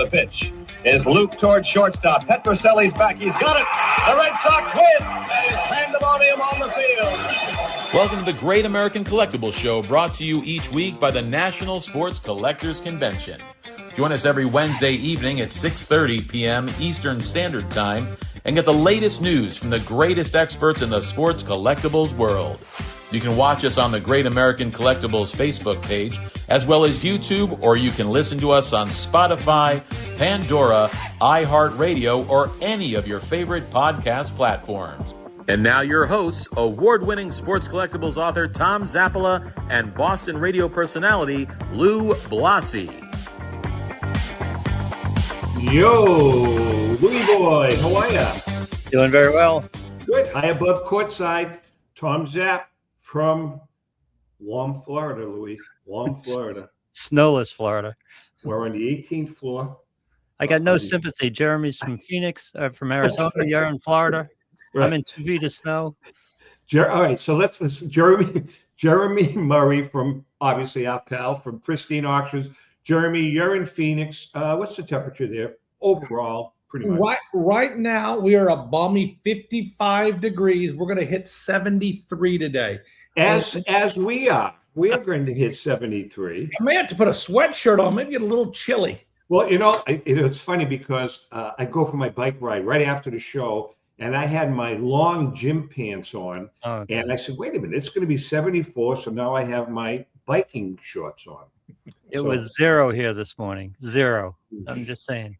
the pitch is Luke towards shortstop. Petroselli's back. He's got it. The Red Sox win. That is pandemonium on the field. Welcome to the Great American Collectibles Show, brought to you each week by the National Sports Collectors Convention. Join us every Wednesday evening at 6:30 p.m. Eastern Standard Time and get the latest news from the greatest experts in the sports collectibles world. You can watch us on the Great American Collectibles Facebook page, as well as YouTube, or you can listen to us on Spotify, Pandora, iHeartRadio, or any of your favorite podcast platforms. And now your hosts, award-winning sports collectibles author Tom Zappola and Boston radio personality Lou Blasi. Yo, Louie boy, how are ya? Doing very well. Good. High above courtside, Tom Zapp from warm Florida, Louie. Warm Florida. Snowless Florida. We're on the 18th floor. I got no sympathy. Jeremy's from Phoenix, from Arizona. You're in Florida. Right. I'm in 2 feet of snow. All right, so let's listen. Jeremy Murray from, obviously, our pal from Pristine Auctions. Jeremy, you're in Phoenix. What's the temperature there overall? Pretty much. Right now, we are a balmy 55 degrees. We're going to hit 73 today. As we are going to hit 73. I may have to put a sweatshirt on. Maybe get a little chilly. Well, it's funny because I go for my bike ride right after the show, and I had my long gym pants on, and I said, wait a minute, it's going to be 74, so now I have my biking shorts on. It was 0 here this morning. 0. I'm just saying.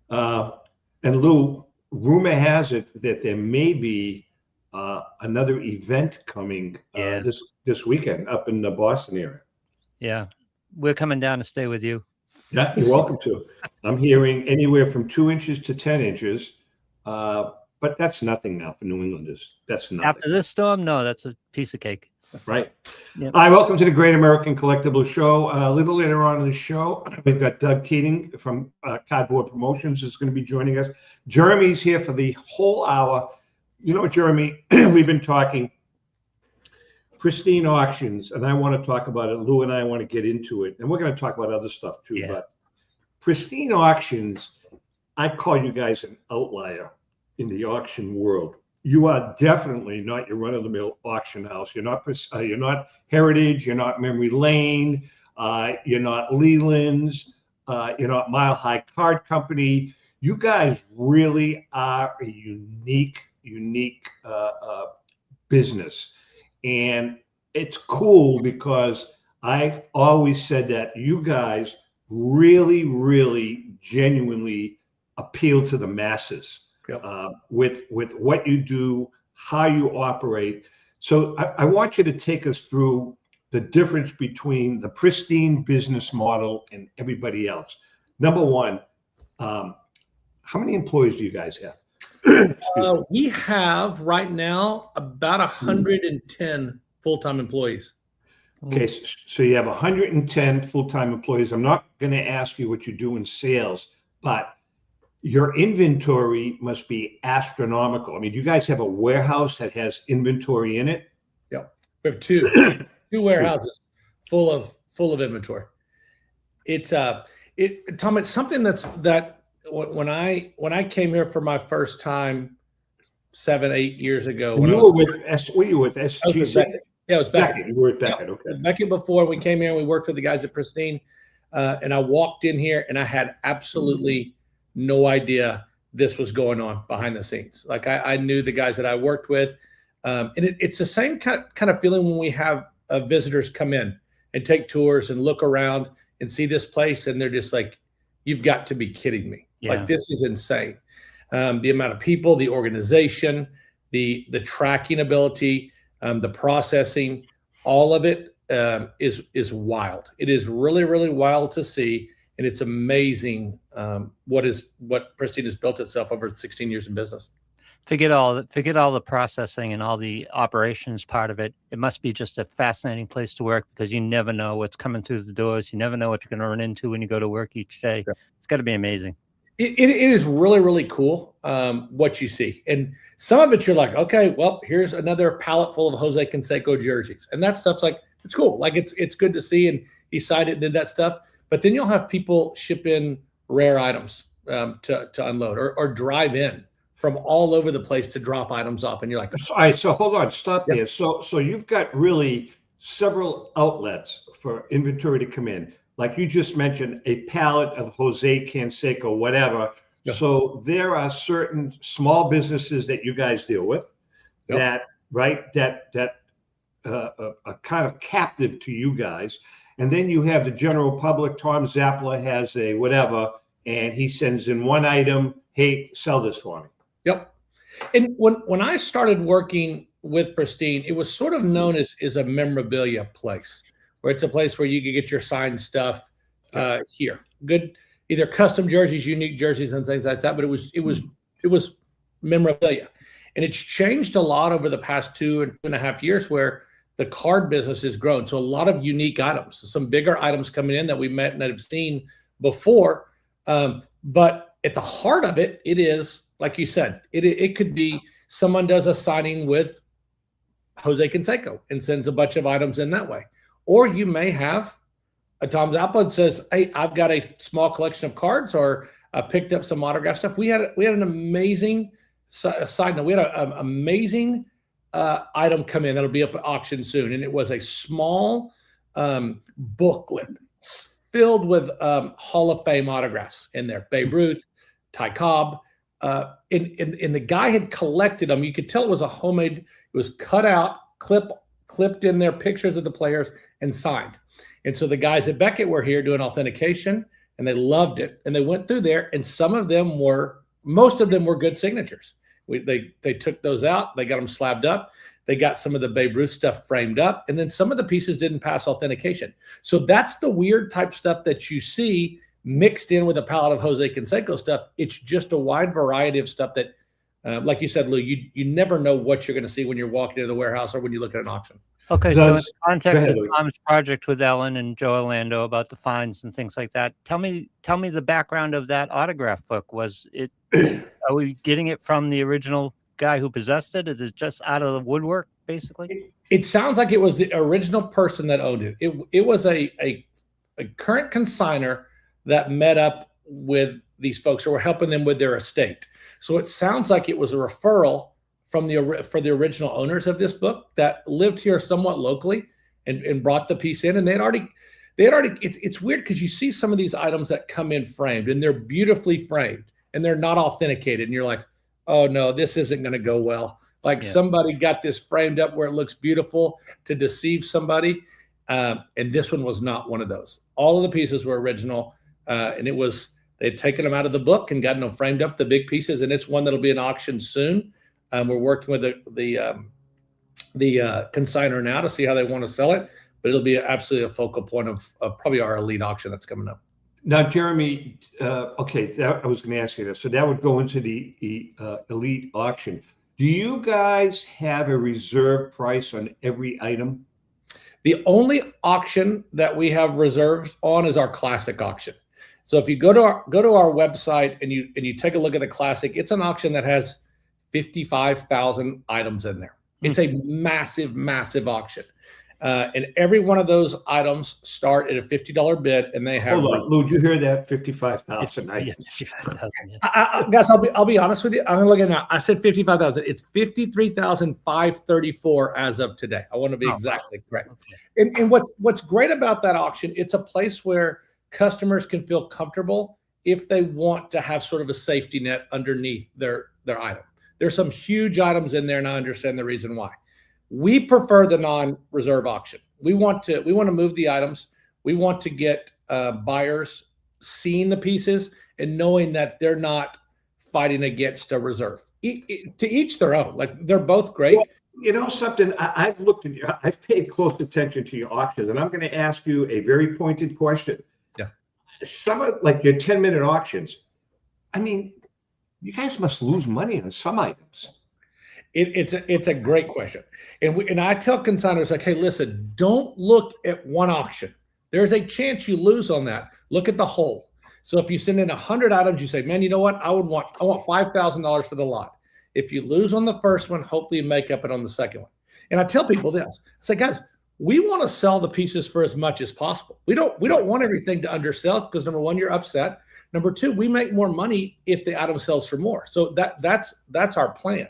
And Lou, rumor has it that there may be another event coming this weekend up in the Boston area. Yeah, we're coming down to stay with you. Yeah, you're welcome to. I'm hearing anywhere from 2 inches to 10 inches. But that's nothing now for New Englanders. That's nothing. After this storm, no, that's a piece of cake. Right. Yep. Hi, welcome to the Great American Collectibles Show. A little later on in the show, we've got Doug Keating from Cardboard Promotions is going to be joining us. Jeremy's here for the whole hour. You know, Jeremy, we've been talking Pristine Auctions, and I want to talk about it. Lou and I want to get into it, and we're going to talk about other stuff too. Yeah. But Pristine Auctions, I call you guys an outlier in the auction world. You are definitely not your run-of-the-mill auction house. You're not Heritage. You're not Memory Lane. You're not Leland's. You're not Mile High Card Company. You guys really are a unique business, and it's cool because I've always said that you guys really genuinely appeal to the masses. Yep. With what you do, how you operate. So I want you to take us through the difference between the Pristine business model and everybody else. Number one, how many employees do you guys have? We have right now about 110 full-time employees. Okay, so you have 110 full-time employees. I'm not going to ask you what you do in sales, but your inventory must be astronomical. I mean, you guys have a warehouse that has inventory in it? Yeah, we have two warehouses full of inventory. It's Tom, it's something that when I came here for my first time 7-8 years ago. Were you with SGC? Yeah, it was Beckett. You were at Beckett, okay. Beckett before we came here and we worked with the guys at Pristine. And I walked in here and I had absolutely no idea this was going on behind the scenes. Like I knew the guys that I worked with. And it's the same kind of feeling when we have visitors come in and take tours and look around and see this place. And they're just like, you've got to be kidding me. Yeah. Like, this is insane. The amount of people, the organization, the tracking ability, the processing, all of it is wild. It is really wild to see. And it's amazing what Pristine has built itself over 16 years in business. Forget all the processing and all the operations part of it. It must be just a fascinating place to work because you never know what's coming through the doors. You never know what you're going to run into when you go to work each day. Yeah. It's got to be amazing. It is really cool what you see. And some of it you're like, okay, well, here's another pallet full of Jose Canseco jerseys. And that stuff's like, it's cool. Like it's good to see. And he signed it and did that stuff. But then you'll have people ship in rare items to unload, or drive in from all over the place to drop items off. And you're like, All right, so hold on, stop Yep. there. So you've got really several outlets for inventory to come in. Like you just mentioned, a pallet of Jose Canseco, whatever. Yep. So there are certain small businesses that you guys deal with Yep. that, right, that are kind of captive to you guys. And then you have the general public. Tom Zappala has a whatever, and he sends in one item, hey, sell this for me. Yep. And when I started working with Pristine, it was sort of known as a memorabilia place, where it's a place where you could get your signed stuff here. Good, either custom jerseys, unique jerseys, and things like that. But it was memorabilia, and it's changed a lot over the past 2.5 years, where the card business has grown. So a lot of unique items, some bigger items coming in that we met and have seen before. But at the heart of it, it is, like you said, it could be someone does a signing with Jose Canseco and sends a bunch of items in that way. Or you may have a Tom Zappala that says, hey, I've got a small collection of cards, or I picked up some autograph stuff. We had an amazing side note. We had an amazing item come in that'll be up at auction soon. And it was a small booklet filled with Hall of Fame autographs in there. Babe Ruth, Ty Cobb. And the guy had collected them. You could tell it was a homemade. It was cut out, clipped in there, pictures of the players, and signed. And so the guys at Beckett were here doing authentication, and they loved it. And they went through there, and most of them were good signatures. They took those out. They got them slabbed up. They got some of the Babe Ruth stuff framed up, and then some of the pieces didn't pass authentication. So that's the weird type stuff that you see mixed in with a palette of Jose Canseco stuff. It's just a wide variety of stuff that, like you said, Lou, you never know what you're going to see when you're walking into the warehouse or when you look at an auction. Okay, so in the Go context ahead, of Louis. Tom's project with Ellen and Joe Orlando about the fines and things like that, tell me the background of that autograph book. Was it? Are we getting it from the original guy who possessed it? Is it just out of the woodwork, basically? It sounds like it was the original person that owned it. It was a current consignor that met up with these folks, or were helping them with their estate. So it sounds like it was a referral for the original owners of this book that lived here somewhat locally and brought the piece in. And they had already. It's weird because you see some of these items that come in framed, and they're beautifully framed, and they're not authenticated, and you're like, oh no, this isn't going to go well. Like somebody got this framed up where it looks beautiful to deceive somebody. And this one was not one of those. All of the pieces were original. And they'd taken them out of the book and gotten them framed up, the big pieces. And it's one that'll be an auction soon. We're working with the consignor now to see how they want to sell it, but it'll be absolutely a focal point of probably our elite auction that's coming up. Now, Jeremy, okay, I was going to ask you this. So that would go into the elite auction. Do you guys have a reserve price on every item? The only auction that we have reserves on is our classic auction. So if you go to our website and you take a look at the classic, it's an auction that has 55,000 items in there. It's a massive, massive auction. And every one of those items start at a $50 bid, and they have. Hold on, Lou, did you hear that? 55,000. Yeah, 55,000. Guys, I'll be honest with you. I'm looking now. I said 55,000. It's 53,534 as of today. I want to be exactly correct. Okay. And what's great about that auction? It's a place where customers can feel comfortable if they want to have sort of a safety net underneath their item. There's some huge items in there, and I understand the reason why. We prefer the non-reserve auction. We want to move the items. We want to get buyers seeing the pieces and knowing that they're not fighting against a reserve. To each their own. Like, they're both great. Well, you know something? I've looked at I've paid close attention to your auctions, and I'm going to ask you a very pointed question. Yeah. Some of like your 10-minute auctions. I mean, you guys must lose money on some items. It's a great question. And I tell consignors, like, hey, listen, don't look at one auction. There's a chance you lose on that. Look at the whole. So if you send in 100 items, you say, man, you know what? I want $5,000 for the lot. If you lose on the first one, hopefully you make up it on the second one. And I tell people this. I say, guys, we want to sell the pieces for as much as possible. We don't want everything to undersell because, number one, you're upset. Number two, we make more money if the item sells for more. So that's our plan.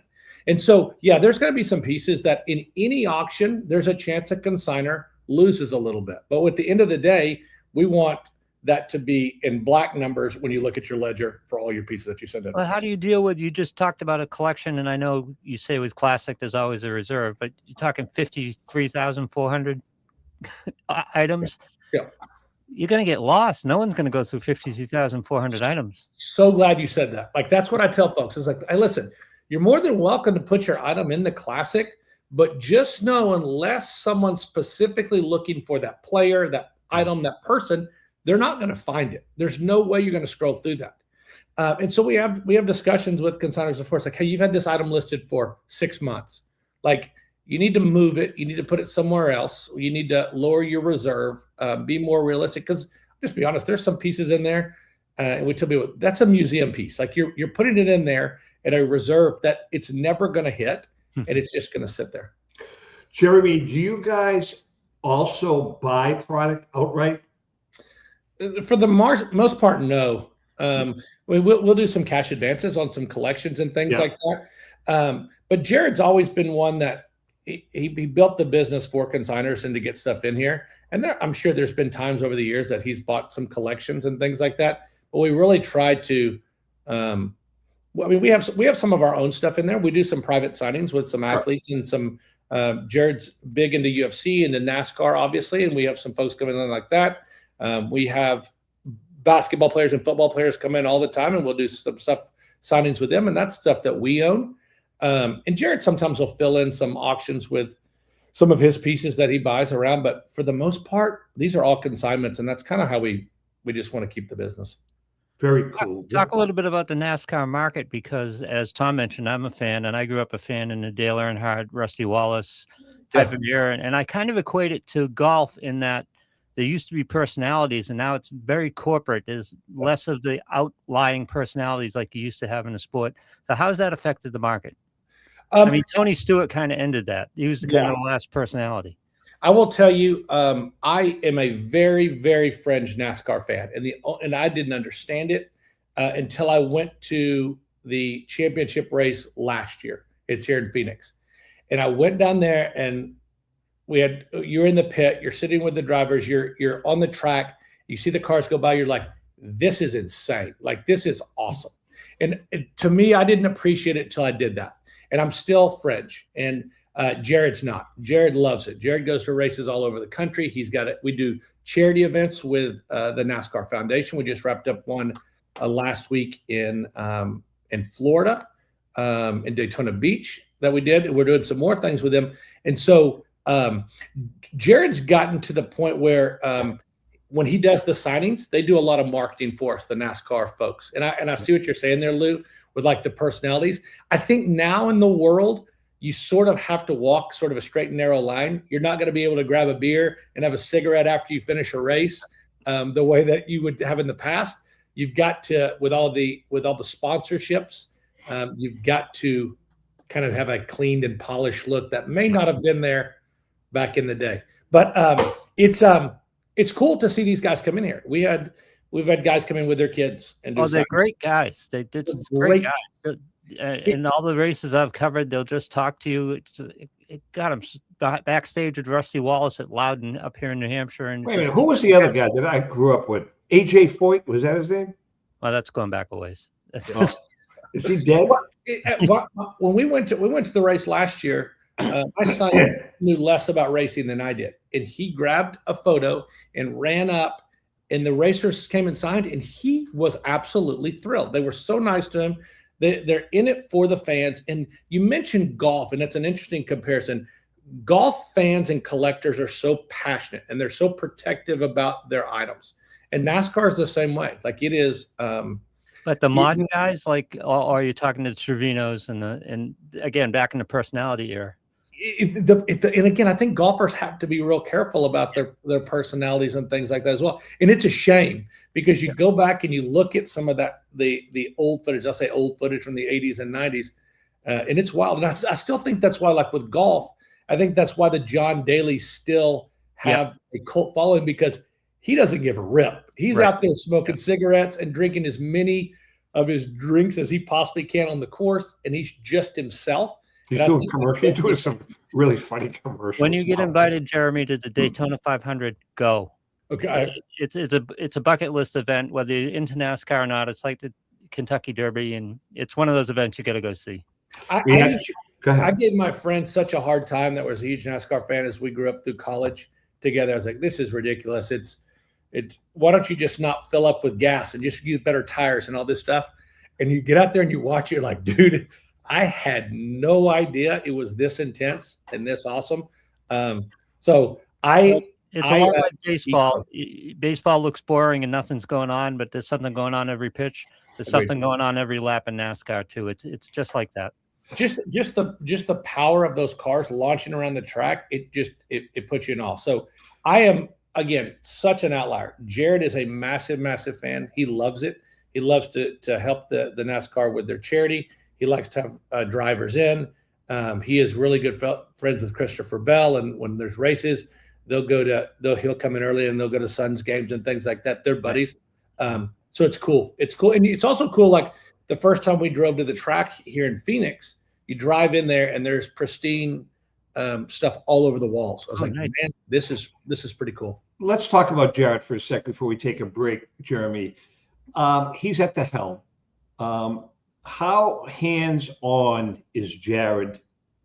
And so, yeah, there's going to be some pieces that in any auction, there's a chance a consignor loses a little bit. But at the end of the day, we want that to be in black numbers when you look at your ledger for all your pieces that you send in. Well, how do you deal with, you just talked about a collection, and I know you say with classic, there's always a reserve, but you're talking 53,400 items. Yeah. You're going to get lost. No one's going to go through 52,400 items. So glad you said that. Like, that's what I tell folks. It's like, hey, listen, you're more than welcome to put your item in the classic, but just know unless someone's specifically looking for that player, that item, that person, they're not going to find it. There's no way you're going to scroll through that. And so we have discussions with consignors, of course, like, hey, you've had this item listed for 6 months. Like, you need to move it. You need to put it somewhere else. You need to lower your reserve, be more realistic. Because just be honest, there's some pieces in there. And we tell people that's a museum piece. Like, you're putting it in there at a reserve that it's never going to hit, and it's just going to sit there. Jeromy, do you guys also buy product outright? For the most part, no. We'll do some cash advances on some collections and things like that. But Jared's always been one that he built the business for consignors and to get stuff in here. And I'm sure there's been times over the years that he's bought some collections and things like that. But we really try to. We have some of our own stuff in there. We do some private signings with some athletes and some. Jared's big into UFC and the NASCAR, obviously, and we have some folks coming in like that. We have basketball players and football players come in all the time, and we'll do some stuff signings with them, and that's stuff that we own. And Jared sometimes will fill in some auctions with some of his pieces that he buys around, but for the most part, these are all consignments, and that's kind of how we just want to keep the business. Very cool. Talk a little bit about the NASCAR market, because as Tom mentioned, I'm a fan, and I grew up a fan in the Dale Earnhardt, Rusty Wallace type of era. And I kind of equate it to golf in that there used to be personalities, and now it's very corporate. There's less of the outlying personalities like you used to have in the sport. So how has that affected the market? I mean, Tony Stewart kind of ended that. He was the kind of last personality. I will tell you, I am a very, very fringe NASCAR fan, and I didn't understand it until I went to the championship race last year. It's here in Phoenix, and I went down there, and you're in the pit, you're sitting with the drivers, you're on the track, you see the cars go by, you're like, this is insane, like this is awesome. And to me, I didn't appreciate it until I did that, and I'm still fringe. And Jared's not. Jared loves it. Jared goes to races all over the country. He's got it. We do charity events with the NASCAR Foundation. We just wrapped up one last week in Florida, in Daytona Beach that we did. We're doing some more things with him. And so Jared's gotten to the point where when he does the signings, they do a lot of marketing for us, the NASCAR folks. And I see what you're saying there, Lou, with like the personalities. I think now in the world, you sort of have to walk sort of a straight and narrow line. You're not going to be able to grab a beer and have a cigarette after you finish a race the way that you would have in the past. You've got to, with all the sponsorships, you've got to kind of have a cleaned and polished look that may not have been there back in the day. But it's cool to see these guys come in here. We've had guys come in with their kids and do. Oh, they're great guys. They did great guys. In all the races I've covered, they'll just talk to you. It got them backstage with Rusty Wallace at Loudon up here in New Hampshire. And wait a minute, who was the other guy that I grew up with? AJ Foyt, was that his name? Well, that's going back a ways. Is he dead? When we went to the race last year, my son knew less about racing than I did, and he grabbed a photo and ran up, and the racers came and signed, and he was absolutely thrilled. They were so nice to him. They're in it for the fans. And you mentioned golf, and that's an interesting comparison. Golf fans and collectors are so passionate, and they're so protective about their items. And NASCAR is the same way. Like it is. But the modern guys, like, or are you talking to the Trevinos and again, back in the personality era? And again, I think golfers have to be real careful about their personalities and things like that as well. And it's a shame because you go back and you look at some of that, the old footage, I'll say old footage from the 80s and 90s, and it's wild. And I still think that's why, like with golf, I think that's why the John Daly's still have a cult following, because he doesn't give a rip. He's Right. out there smoking cigarettes and drinking as many of his drinks as he possibly can on the course, and he's just himself. He's And I doing think commercials. He's doing some really funny commercials. When you get now. invited, Jeremy, to the Daytona 500, go. Okay. It's a bucket list event, whether you're into NASCAR or not. It's like the Kentucky Derby, and it's one of those events you got to go see. Go I ahead. gave my friend such a hard time that was a huge NASCAR fan as we grew up through college together. I was like, this is ridiculous. It's why don't you just not fill up with gas and just use better tires and all this stuff? And you get out there and you watch, you're like, dude, I had no idea it was this intense and this awesome. It's a lot like baseball. Baseball looks boring and nothing's going on, but there's something going on every pitch. There's something going on every lap in NASCAR too. It's just like that. Just the power of those cars launching around the track, it puts you in awe. So I am, again, such an outlier. Jared is a massive, massive fan. He loves it. He loves to help the NASCAR with their charity. He likes to have drivers in. He is really good friends with Christopher Bell, and when there's races, he'll come in early and they'll go to Suns games and things like that. They're buddies. So it's cool. It's cool. And it's also cool. Like the first time we drove to the track here in Phoenix, you drive in there and there's pristine stuff all over the walls. I was like, nice. Man, this is pretty cool. Let's talk about Jared for a sec before we take a break, Jeremy. He's at the helm. How hands-on is Jared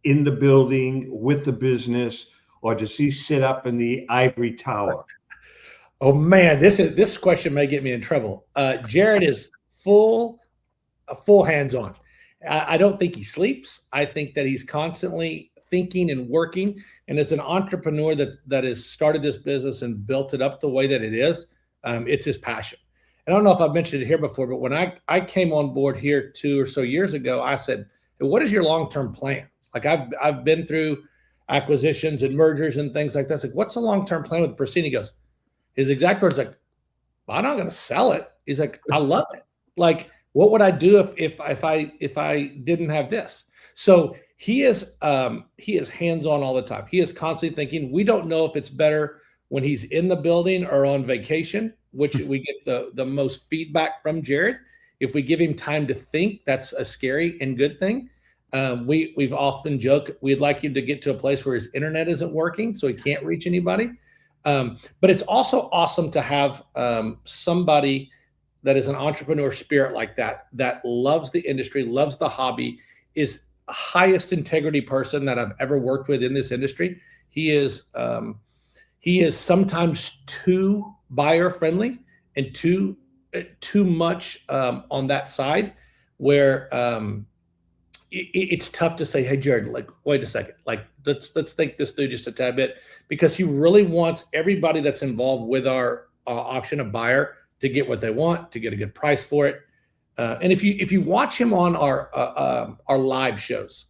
in the building with the business, or does he sit up in the ivory tower? Oh man, this question may get me in trouble. Jared is full hands-on. I don't think he sleeps. I think that he's constantly thinking and working. And as an entrepreneur that has started this business and built it up the way that it is, it's his passion. And I don't know if I've mentioned it here before, but when I came on board here 2 or so years ago, I said, hey, what is your long-term plan? Like I've been through acquisitions and mergers and things like that. It's like, what's the long-term plan with Pristine? He goes, his exact words like, I'm not going to sell it. He's like, I love it. Like, what would I do if I didn't have this? So he is hands-on all the time. He is constantly thinking. We don't know if it's better when he's in the building or on vacation, which we get the most feedback from Jared. If we give him time to think, that's a scary and good thing. We've often joked we'd like him to get to a place where his internet isn't working, so he can't reach anybody. But it's also awesome to have somebody that is an entrepreneur spirit like that loves the industry, loves the hobby, is the highest integrity person that I've ever worked with in this industry. He is sometimes too buyer friendly and too much on that side where it's tough to say, hey, Jared, like, wait a second, like let's think this through just a tad bit, because he really wants everybody that's involved with our auction, a buyer, to get what they want, to get a good price for it. And if you watch him on our live shows,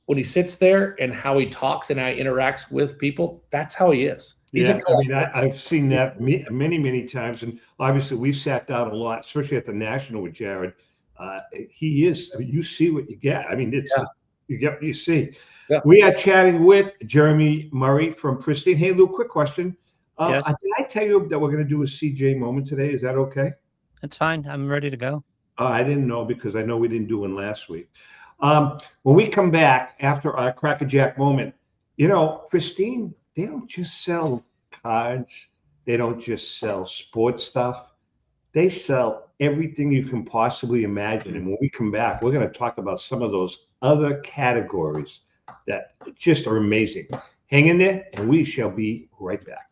when he sits there and how he talks and how he interacts with people, that's how he is. I've seen that many, many times, and obviously we've sat down a lot, especially at the National with Jared. He is. I mean, you see what you get. I mean, you get what you see. Yeah. We are chatting with Jeremy Murray from Pristine. Hey, Lou, quick question. Yes. Did I tell you that we're going to do a CJ moment today? Is that okay? It's fine. I'm ready to go. I didn't know, because I know we didn't do one last week. When we come back after our Crackerjack moment, Pristine, they don't just sell cards. They don't just sell sports stuff. They sell everything you can possibly imagine. And when we come back, we're going to talk about some of those other categories that just are amazing. Hang in there, and we shall be right back.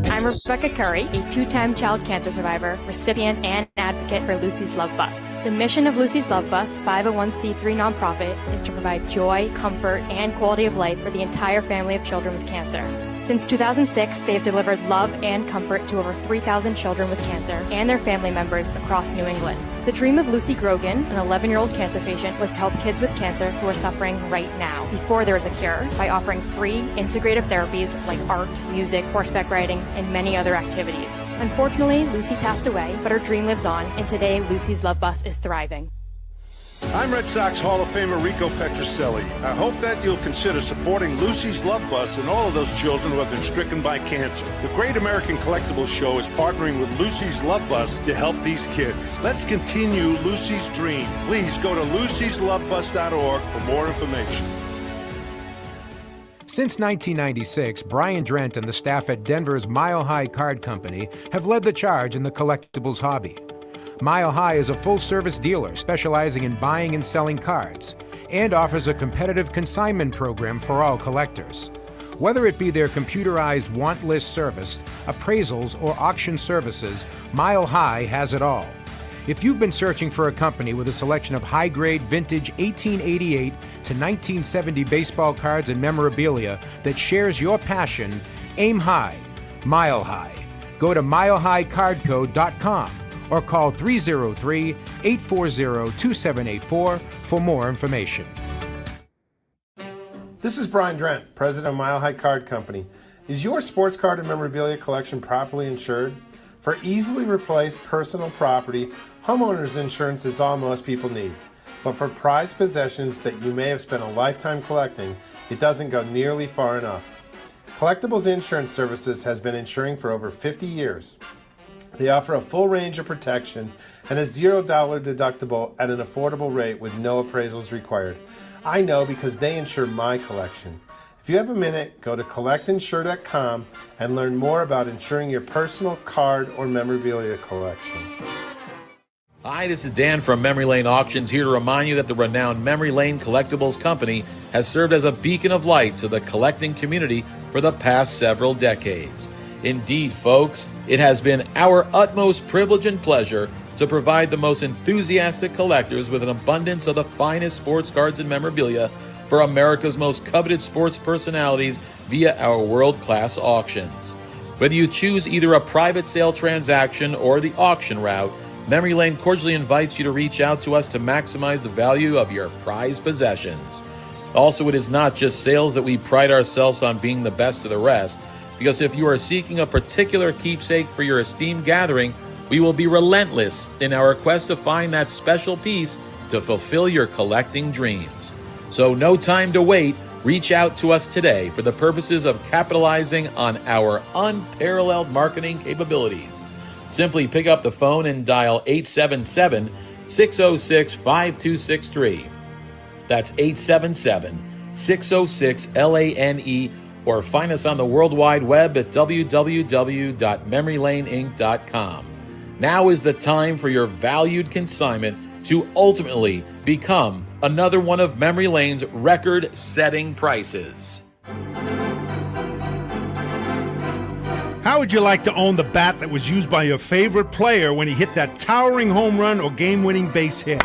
I'm Rebecca Curry, a 2-time child cancer survivor, recipient, and advocate for Lucy's Love Bus. The mission of Lucy's Love Bus, 501c3 nonprofit, is to provide joy, comfort, and quality of life for the entire family of children with cancer. Since 2006, they have delivered love and comfort to over 3,000 children with cancer and their family members across New England. The dream of Lucy Grogan, an 11-year-old cancer patient, was to help kids with cancer who are suffering right now, before there is a cure, by offering free, integrative therapies like art, music, horseback riding, and many other activities. Unfortunately, Lucy passed away, but her dream lives on, and today Lucy's Love Bus is thriving. I'm Red Sox Hall of Famer Rico Petrocelli. I hope that you'll consider supporting Lucy's Love Bus and all of those children who have been stricken by cancer. The Great American Collectibles Show is partnering with Lucy's Love Bus to help these kids. Let's continue Lucy's dream. Please go to lucyslovebus.org for more information. Since 1996, Brian Drent and the staff at Denver's Mile High Card Company have led the charge in the collectibles hobby. Mile High is a full-service dealer specializing in buying and selling cards and offers a competitive consignment program for all collectors. Whether it be their computerized want list service, appraisals, or auction services, Mile High has it all. If you've been searching for a company with a selection of high-grade vintage 1888 to 1970 baseball cards and memorabilia that shares your passion, aim high, Mile High. Go to milehighcardco.com or call 303-840-2784 for more information. This is Brian Drent, president of Mile High Card Company. Is your sports card and memorabilia collection properly insured? For easily replaced personal property, homeowners insurance is all most people need. But for prized possessions that you may have spent a lifetime collecting, it doesn't go nearly far enough. Collectibles Insurance Services has been insuring for over 50 years. They offer a full range of protection and a $0 deductible at an affordable rate with no appraisals required. I know because they insure my collection. If you have a minute, go to collectinsure.com and learn more about insuring your personal card or memorabilia collection. Hi, this is Dan from Memory Lane Auctions, here to remind you that the renowned Memory Lane Collectibles Company has served as a beacon of light to the collecting community for the past several decades. Indeed, folks, it has been our utmost privilege and pleasure to provide the most enthusiastic collectors with an abundance of the finest sports cards and memorabilia for America's most coveted sports personalities via our world-class auctions. Whether you choose either a private sale transaction or the auction route, Memory Lane cordially invites you to reach out to us to maximize the value of your prized possessions. Also, it is not just sales that we pride ourselves on being the best of the rest, because if you are seeking a particular keepsake for your esteemed gathering, we will be relentless in our quest to find that special piece to fulfill your collecting dreams. So no time to wait. Reach out to us today for the purposes of capitalizing on our unparalleled marketing capabilities. Simply pick up the phone and dial 877-606-5263. That's 877-606-LANE, or find us on the World Wide Web at www.memorylaneinc.com. Now is the time for your valued consignment to ultimately become another one of Memory Lane's record-setting prices. How would you like to own the bat that was used by your favorite player when he hit that towering home run or game-winning base hit?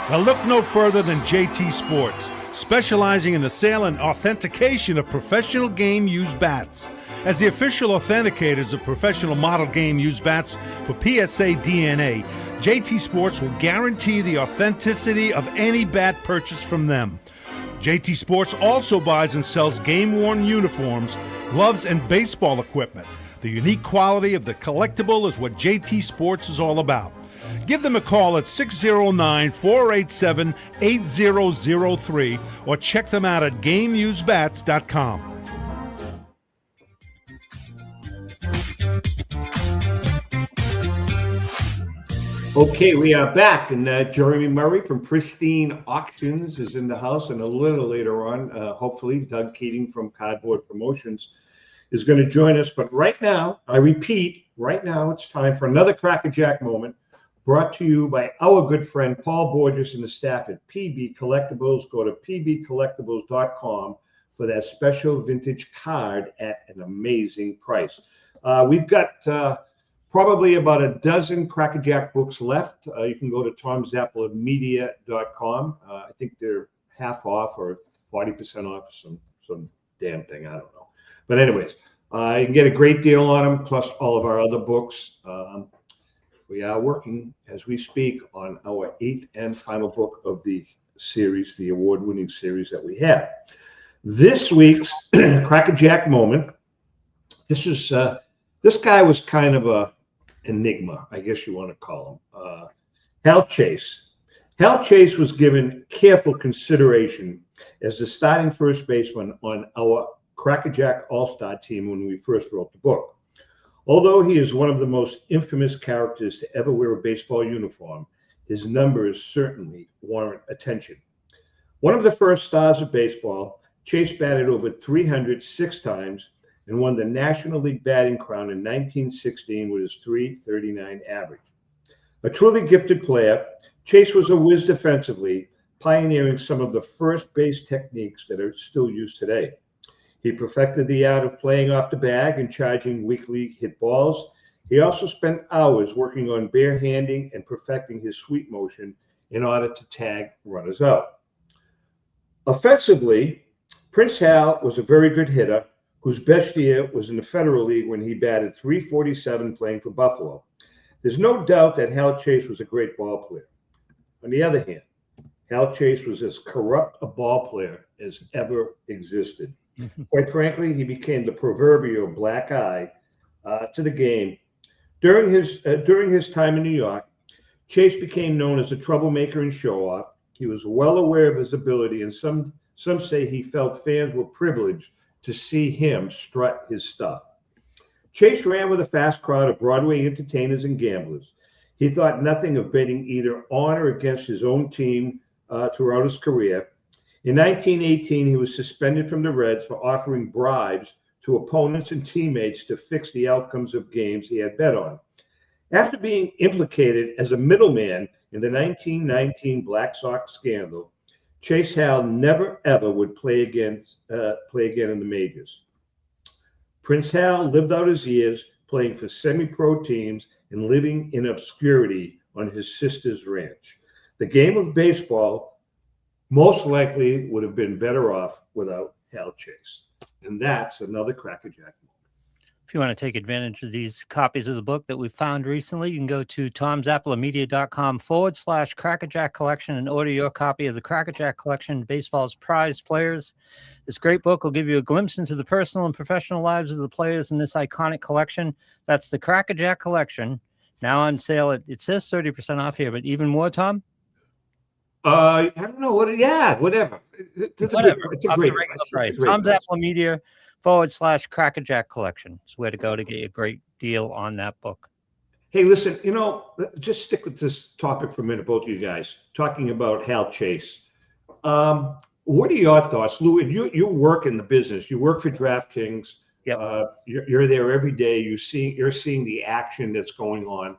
Now look no further than JT Sports, specializing in the sale and authentication of professional game-used bats. As the official authenticators of professional model game-used bats for PSA DNA, JT Sports will guarantee the authenticity of any bat purchased from them. JT Sports also buys and sells game-worn uniforms, gloves, and baseball equipment. The unique quality of the collectible is what JT Sports is all about. Give them a call at 609-487-8003 or check them out at GameUseBats.com. Okay, we are back, and Jeremy Murray from Pristine Auctions is in the house, and a little later on, hopefully, Doug Keating from Cardboard Promotions is going to join us. But right now, I repeat, right now it's time for another Crackerjack moment, brought to you by our good friend Paul Borges and the staff at PB Collectibles. Go to pbcollectibles.com for that special vintage card at an amazing price. We've got probably about a dozen Crackerjack books left. You can go to tomzappalamedia.com. I think they're half off or 40% off, some damn thing, I don't know. But anyways, you can get a great deal on them, plus all of our other books. We are working, as we speak, on our 8th and final book of the series, the award-winning series that we have. This week's Crackerjack moment, this guy was kind of a enigma, I guess you want to call him. Hal Chase. Hal Chase was given careful consideration as the starting first baseman on our Crackerjack All-Star team when we first wrote the book. Although he is one of the most infamous characters to ever wear a baseball uniform, his numbers certainly warrant attention. One of the first stars of baseball, Chase batted over 306 times and won the National League batting crown in 1916 with his .339 average. A truly gifted player, Chase was a whiz defensively, pioneering some of the first base techniques that are still used today. He perfected the art of playing off the bag and charging weakly hit balls. He also spent hours working on barehanding and perfecting his sweep motion in order to tag runners out. Offensively, Prince Hal was a very good hitter whose best year was in the Federal League when he batted .347 playing for Buffalo. There's no doubt that Hal Chase was a great ball player. On the other hand, Hal Chase was as corrupt a ball player as ever existed. Quite frankly, he became the proverbial black eye to the game. During his time in New York, Chase became known as a troublemaker and show-off. He was well aware of his ability, and some say he felt fans were privileged to see him strut his stuff. Chase ran with a fast crowd of Broadway entertainers and gamblers. He thought nothing of betting either on or against his own team throughout his career. In 1918, he was suspended from the Reds for offering bribes to opponents and teammates to fix the outcomes of games he had bet on. After being implicated as a middleman in the 1919 Black Sox scandal, Chase Hal never ever would play again in the majors. Prince Hal lived out his years playing for semi-pro teams and living in obscurity on his sister's ranch. The game of baseball most likely would have been better off without Hal Chase. And that's another crackerjack moment. If you want to take advantage of these copies of the book that we found recently, you can go to tomzappalamedia.com/crackerjack collection and order your copy of the Crackerjack Collection, Baseball's Prized Players. This great book will give you a glimpse into the personal and professional lives of the players in this iconic collection. That's the Crackerjack Collection. Now on sale. It says 30% off here, but even more, Tom? I don't know what. Yeah, whatever. It's a great price. Tom's Apple Media /Crackerjack Collection is where to go to get a great deal on that book. Hey, listen, just stick with this topic for a minute, both of you guys, talking about Hal Chase. What are your thoughts, Lou? You work in the business. You work for DraftKings. Yep. You're there every day. You're seeing the action that's going on.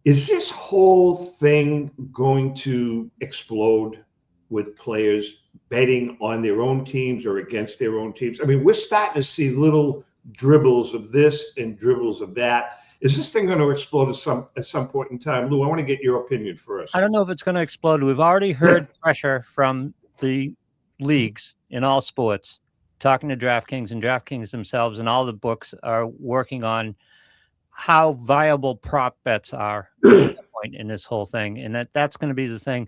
Is this whole thing going to explode with players betting on their own teams or against their own teams? I mean, we're starting to see little dribbles of this and dribbles of that. Is this thing going to explode at some point in time? Lou, I want to get your opinion first. I don't know if it's going to explode. We've already heard pressure from the leagues in all sports, talking to DraftKings, and DraftKings themselves and all the books are working on how viable prop bets are at that point in this whole thing. And that's going to be the thing.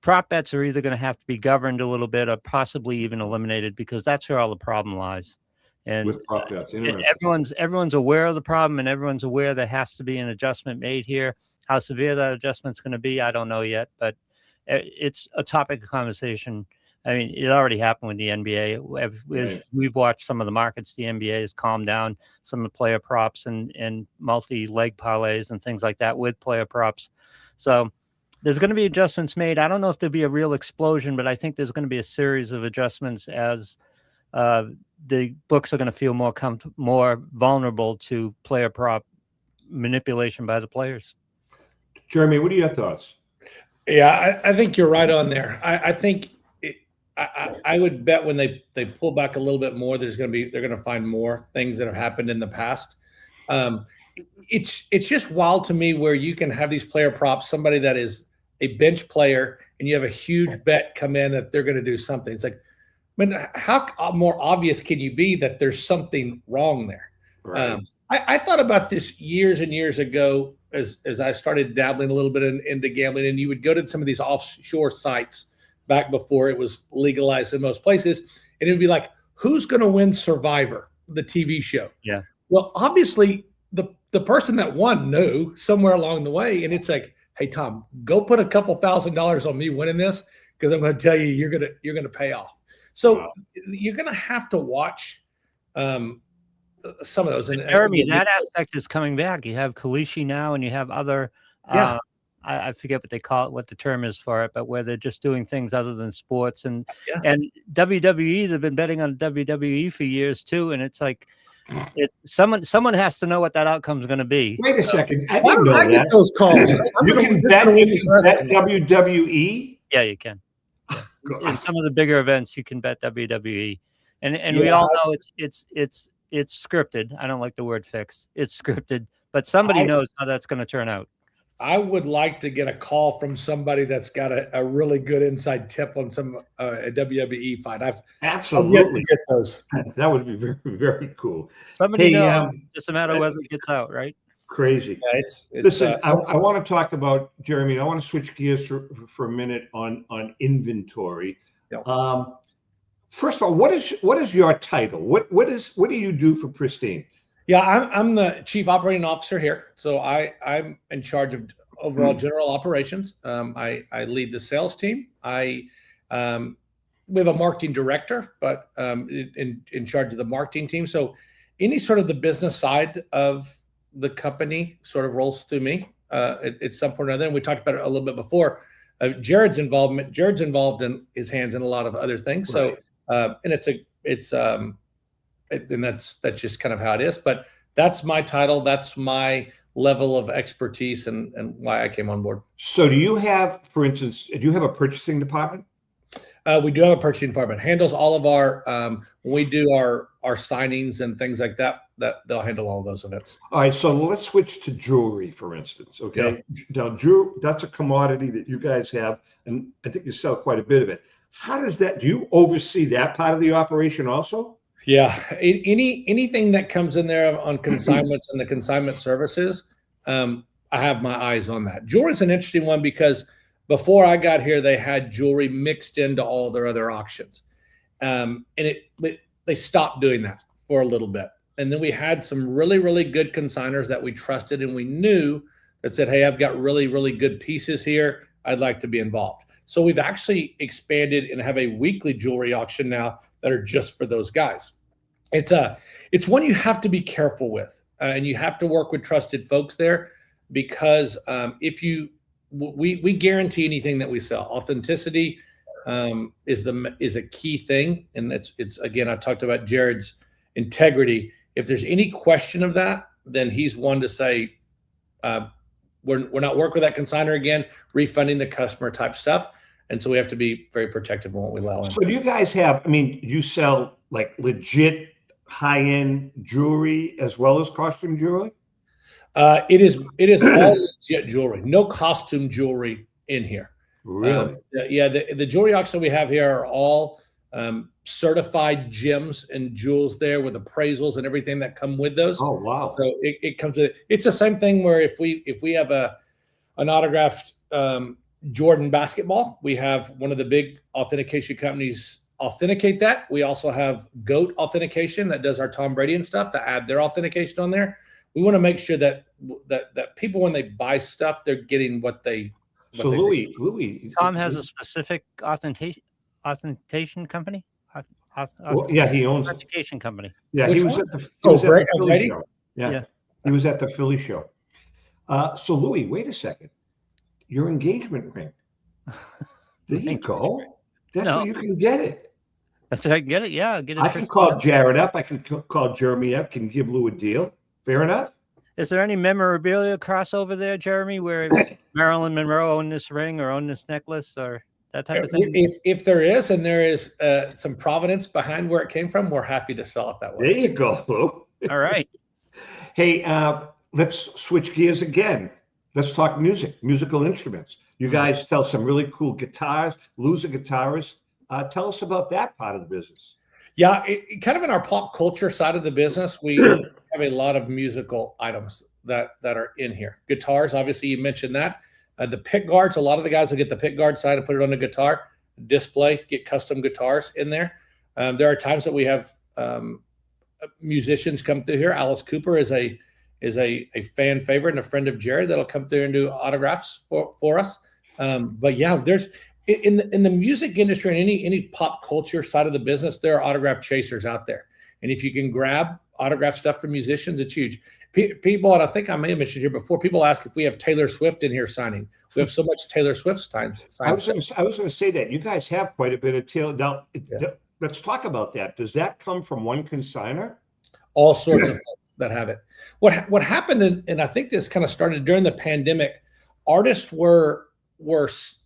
Prop bets are either going to have to be governed a little bit or possibly even eliminated, because that's where all the problem lies. And with prop bets, everyone's aware of the problem, and everyone's aware there has to be an adjustment made here. How severe that adjustment's going to be, I don't know yet, but it's a topic of conversation. I mean, it already happened with the NBA. We've watched some of the markets. The NBA has calmed down some of the player props and multi-leg parlays and things like that with player props. So there's going to be adjustments made. I don't know if there'll be a real explosion, but I think there's going to be a series of adjustments as the books are going to feel more vulnerable to player prop manipulation by the players. Jeremy, what are your thoughts? Yeah, I think you're right on there. I think I would bet when they pull back a little bit more, they're going to find more things that have happened in the past. It's just wild to me where you can have these player props, somebody that is a bench player, and you have a huge bet come in that they're going to do something. It's like, I mean, how more obvious can you be that there's something wrong there? Right. I thought about this years and years ago as I started dabbling a little bit into gambling, and you would go to some of these offshore sites back before it was legalized in most places, and it would be like, who's going to win Survivor, the TV show? Yeah. Well, obviously, the person that won knew somewhere along the way, and it's like, hey, Tom, go put a couple $1,000s on me winning this, because I'm going to tell you, you're going to pay off. So you're going to have to watch some of those. And Jeremy, that aspect is coming back. You have Kalishi now, and you have other. I forget what they call it, what the term is for it, but where they're just doing things other than sports. And WWE, they've been betting on WWE for years too, and it's like, someone has to know what that outcome is going to be. Wait a second. Why don't I get those calls? You can bet WWE? Yeah, you can. In some of the bigger events, you can bet WWE. And we all know it's scripted. I don't like the word fixed. It's scripted, but somebody knows how that's going to turn out. I would like to get a call from somebody that's got a really good inside tip on some a WWE fight. I've yet to get those. That would be very, very cool. Somebody knows. Just a matter of whether it gets out, right? Crazy. Yeah, Listen, I want to talk about, Jeremy, I want to switch gears for a minute on inventory. Yeah. First of all, what is your title? What do you do for Pristine? Yeah, I'm the chief operating officer here. So I'm in charge of overall general operations. I lead the sales team. We have a marketing director, but in charge of the marketing team. So any sort of the business side of the company sort of rolls through me at some point or another. And we talked about it a little bit before. Jared's involved in his hands in a lot of other things. So and that's just kind of how it is. But that's my title. That's my level of expertise and why I came on board. So do you have, for instance, do you have a purchasing department? We do have a purchasing department. Handles all of our when we do our signings and things like that they'll handle all of those events. All right, so let's switch to jewelry, for instance. Okay, now that's a commodity that you guys have, and I think you sell quite a bit of it. How does that? Do you oversee that part of the operation also? Yeah, anything that comes in there on consignments and the consignment services, I have my eyes on that. Jewelry is an interesting one because before I got here, they had jewelry mixed into all their other auctions, and they stopped doing that for a little bit. And then we had some really, really good consigners that we trusted and we knew that said, hey, I've got really, really good pieces here. I'd like to be involved. So we've actually expanded and have a weekly jewelry auction now that are just for those guys. It's one you have to be careful with, and you have to work with trusted folks there, because we guarantee anything that we sell. Authenticity is a key thing, and it's again, I talked about Jared's integrity. If there's any question of that, then he's one to say, we're not working with that consignor again, refunding the customer type stuff. And so we have to be very protective of what we allow in. So do you guys have, you sell like legit high-end jewelry as well as costume jewelry? It is all legit jewelry. No costume jewelry in here. Really? The jewelry auction we have here are all certified gems and jewels there with appraisals and everything that come with those. Oh, wow. So it comes with, it's the same thing where if we have an autographed Jordan basketball, we have one of the big authentication companies authenticate that. We also have GOAT authentication that does our Tom Brady and stuff to add their authentication on there. We want to make sure that people, when they buy stuff, they're getting what they. So Louis, Tom has a specific authentication company. Yeah, he owns authentication company. Yeah, Which he was one? at the Philly Brady? show. Yeah, he was at the Philly show. So Louis, wait a second. Your engagement ring. There you go. That's where you can get it. That's how I can get it. Yeah, get it. I can call Jared up. I can call Jeremy up. Can give Lou a deal. Fair enough. Is there any memorabilia crossover there, Jeremy, where Marilyn Monroe owned this ring or owned this necklace or that type of thing? If there is, and there is some provenance behind where it came from, we're happy to sell it that way. There you go, Lou. All right. Hey, let's switch gears again. Let's talk musical instruments. You guys sell some really cool guitars. Lou's a guitarist. Tell us about that part of the business. Yeah, kind of in our pop culture side of the business, we have a lot of musical items that are in here. Guitars, obviously, you mentioned that. The pick guards, a lot of the guys will get the pick guard side and put it on the guitar display, get custom guitars in there. There are times that we have musicians come through here. Alice Cooper is a is a fan favorite and a friend of Jared that'll come through and do autographs for us. But yeah, there's in the music industry and any pop culture side of the business, there are autograph chasers out there. And if you can grab autograph stuff from musicians, it's huge. People, and I think I may have mentioned here before, people ask if we have Taylor Swift in here signing. We have so much Taylor Swift signs. I was going to say that you guys have quite a bit of Taylor. Now, let's talk about that. Does that come from one consigner? All sorts of folks that have it. What happened, and I think this kind of started during the pandemic, artists were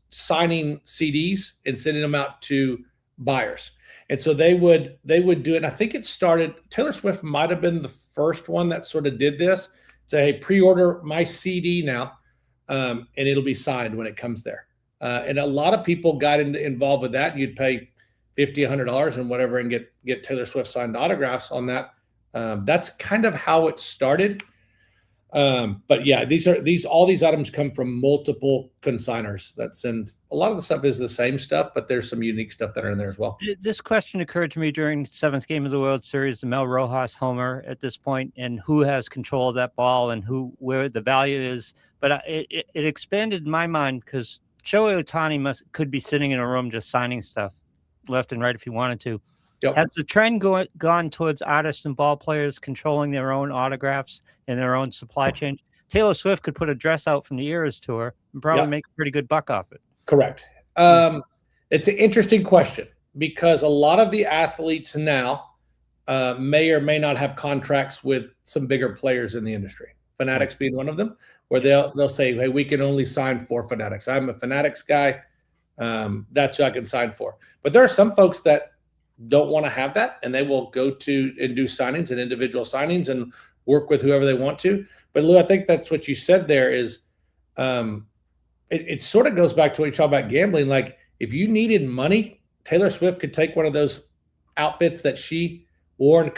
signing CDs and sending them out to buyers. And so they would do it. And I think it started, Taylor Swift might have been the first one that sort of did this. Say, hey, pre-order my CD now, and it'll be signed when it comes there. And a lot of people got involved with that. You'd pay $50, $100 and whatever and get Taylor Swift signed autographs on that. That's kind of how it started. But yeah, all these items come from multiple consigners that send. A lot of the stuff is the same stuff, but there's some unique stuff that are in there as well. This question occurred to me during 7th game of the World Series, the Mel Rojas homer at this point, and who has control of that ball and where the value is. But it expanded my mind because Shohei Ohtani could be sitting in a room just signing stuff left and right if he wanted to. Yep. Has the trend gone towards artists and ball players controlling their own autographs and their own supply chain? Taylor Swift could put a dress out from the Eras tour and probably make a pretty good buck off it. Correct. It's an interesting question because a lot of the athletes now may or may not have contracts with some bigger players in the industry. Fanatics being one of them, where they'll say, hey, we can only sign for Fanatics. I'm a Fanatics guy. That's who I can sign for. But there are some folks that don't want to have that, and they will go to and do signings and individual signings and work with whoever they want to. But Lou, I think that's what you said there is it sort of goes back to what you talk about gambling. Like if you needed money, Taylor Swift could take one of those outfits that she wore in a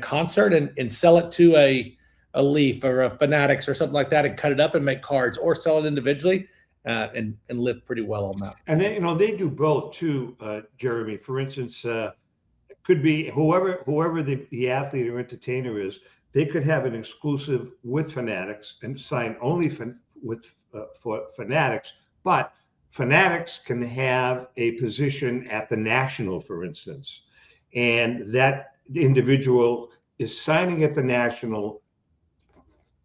concert and sell it to a Leaf or a Fanatics or something like that and cut it up and make cards or sell it individually. And live pretty well on that. And then, they do both too, Jeremy. For instance, could be whoever the athlete or entertainer is, they could have an exclusive with Fanatics and sign only for Fanatics, but Fanatics can have a position at the National, for instance, and that individual is signing at the National,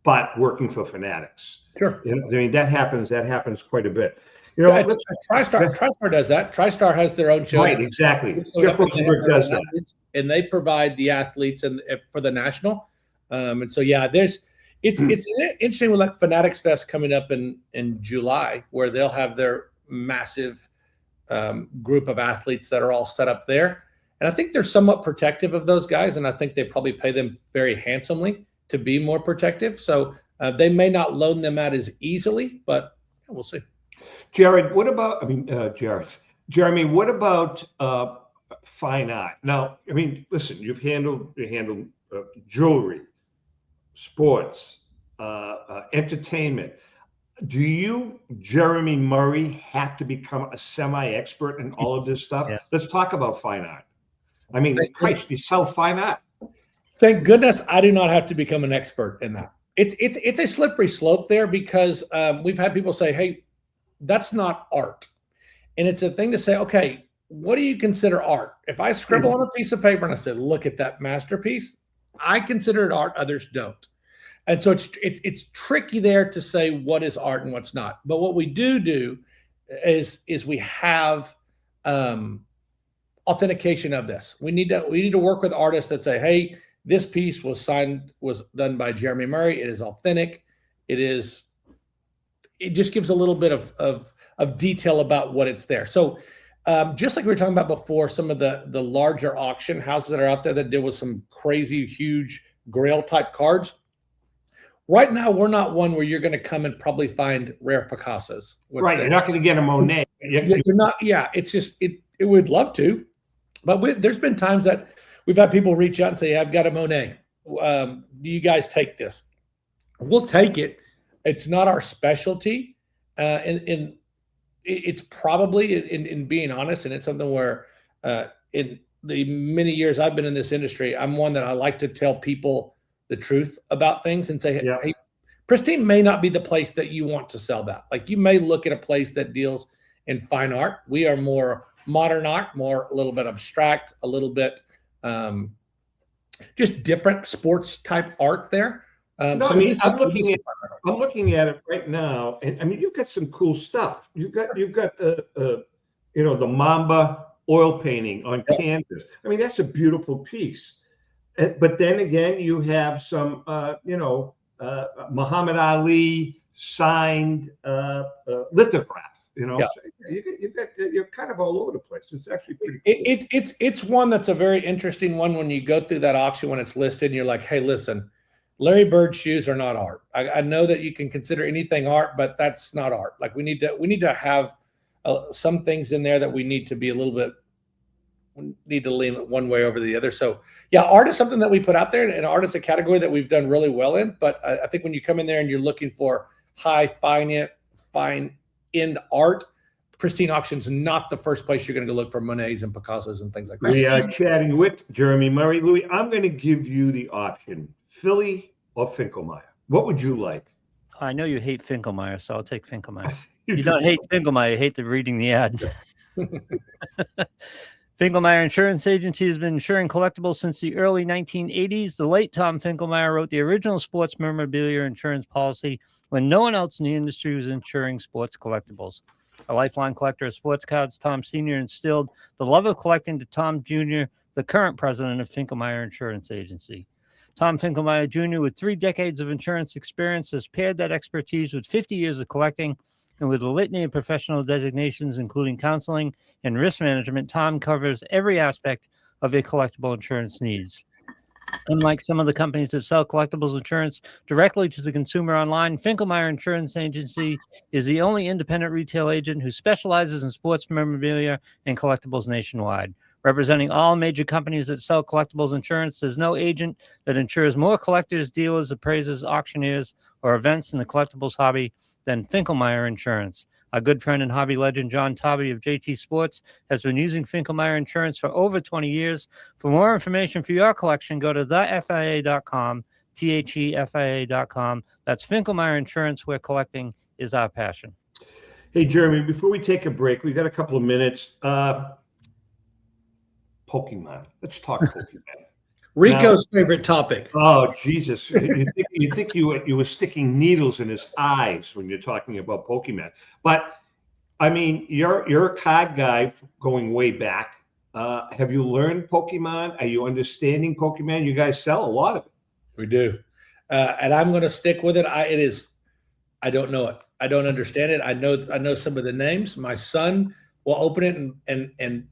but working for Fanatics. Sure. I mean, that happens quite a bit. TriStar does that. TriStar has their own show. Right, exactly. Jeff Rosenberg does that. And they provide the athletes and for the National. And so, yeah, it's interesting with like Fanatics Fest coming up in July, where they'll have their massive group of athletes that are all set up there. And I think they're somewhat protective of those guys, and I think they probably pay them very handsomely to be more protective. So they may not loan them out as easily, but we'll see. Jeremy, what about fine art? Now, I mean, listen, you handled jewelry, sports, entertainment. Do you, Jeremy Murray, have to become a semi-expert in all of this stuff? Yeah. Let's talk about fine art. I mean, Christ, you sell fine art. Thank goodness I do not have to become an expert in that. It's a slippery slope there because we've had people say, hey, that's not art. And it's a thing to say, okay, what do you consider art? If I scribble on a piece of paper and I said, look at that masterpiece, I consider it art, others don't. And so it's tricky there to say what is art and what's not. But what we do is we have authentication of this. We need to work with artists that say, hey, this piece was done by Jeremy Murray. It is authentic. It just gives a little bit of detail about what it's there. So just like we were talking about before, some of the larger auction houses that are out there that deal with some crazy, huge grail type cards. Right now, we're not one where you're going to come and probably find rare Picassos. Right, you're not going to get a Monet. You're not. Yeah, it's just it would love to, but there's been times that we've had people reach out and say, I've got a Monet. Do you guys take this? We'll take it. It's not our specialty. And it's probably, in being honest, and it's something where in the many years I've been in this industry, I'm one that I like to tell people the truth about things and say, Yeah. hey, Pristine may not be the place that you want to sell that. Like you may look at a place that deals in fine art. We are more modern art, a little bit abstract, a little bit just different sports type art there. No, So I mean, this- I'm looking at it right now, and I mean, you've got some cool stuff. You've got the the Mamba oil painting on canvas. I mean, that's a beautiful piece. But then again, you have some Muhammad Ali signed lithograph. Yeah. So you're kind of all over the place. It's actually pretty cool. It's one that's a very interesting one when you go through that auction when it's listed and you're like, hey, listen, Larry Bird's shoes are not art. I know that you can consider anything art, but that's not art. Like we need to have some things in there that we need to be a little bit, we need to lean one way over the other. So yeah, art is something that we put out there, and art is a category that we've done really well in. But I think when you come in there and you're looking for high fine end art, Pristine Auction's not the first place you're going to go look for Monets and Picassos and things like that. We are chatting with Jeremy Murray. Louis, I'm going to give you the option, Philly or Finkelmeyer. What would you like? I know you hate Finkelmeyer, so I'll take Finkelmeyer. You don't hate Finkelmeyer, you hate the reading the ad. Finkelmeyer Insurance Agency has been insuring collectibles since the early 1980s. The late Tom Finkelmeyer wrote the original sports memorabilia insurance policy when no one else in the industry was insuring sports collectibles. A lifelong collector of sports cards, Tom Sr. instilled the love of collecting to Tom Jr., the current president of Finkelmeyer Insurance Agency. Tom Finkelmeyer Jr., with 3 decades of insurance experience, has paired that expertise with 50 years of collecting, and with a litany of professional designations, including counseling and risk management. Tom covers every aspect of your collectible insurance needs. Unlike some of the companies that sell collectibles insurance directly to the consumer online, Finkelmeyer Insurance Agency is the only independent retail agent who specializes in sports memorabilia and collectibles nationwide. Representing all major companies that sell collectibles insurance, there's no agent that insures more collectors, dealers, appraisers, auctioneers, or events in the collectibles hobby than Finkelmeyer Insurance. Our good friend and hobby legend, John Tobby of JT Sports, has been using Finkelmeyer Insurance for over 20 years. For more information for your collection, go to thefia.com, thefia.com. That's Finkelmeyer Insurance, where collecting is our passion. Hey, Jeremy, before we take a break, we got a couple of minutes. Pokemon. Let's talk Pokemon. Rico's favorite topic. Oh, Jesus. You think you were sticking needles in his eyes when you're talking about Pokemon. But, I mean, you're a card guy going way back. Have you learned Pokemon? Are you understanding Pokemon? You guys sell a lot of it. We do. And I'm going to stick with it. I don't know it. I don't understand it. I know some of the names. My son will open it and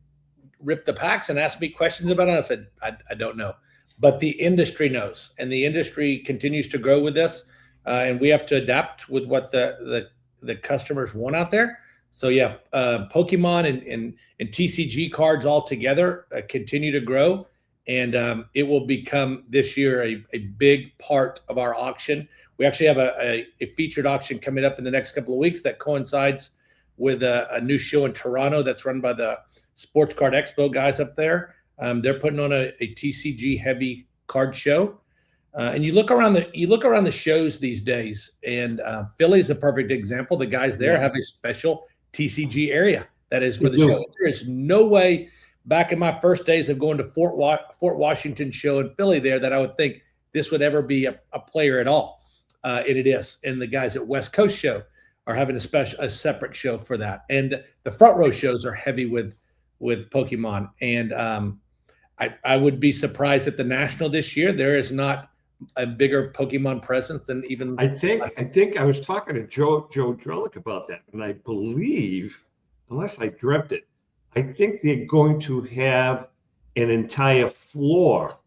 rip the packs and ask me questions about it. I said, I don't know. But the industry knows, and the industry continues to grow with this, and we have to adapt with what the customers want out there. So yeah, Pokemon and TCG cards all together continue to grow, and it will become this year a big part of our auction. We actually have a featured auction coming up in the next couple of weeks that coincides with a new show in Toronto that's run by the Sports Card Expo guys up there. They're putting on a TCG heavy card show, and you look around the shows these days, and Philly's a perfect example. The guys there have a special TCG area that is for the show. There is no way back in my first days of going to Fort Washington show in Philly there that I would think this would ever be a player at all, and it is. And the guys at West Coast show are having a separate show for that, and the front row shows are heavy with Pokemon. And I would be surprised at the National this year. There is not a bigger Pokemon presence than even. I think I was talking to Joe Drellick about that, and I believe, unless I dreamt it, I think they're going to have an entire floor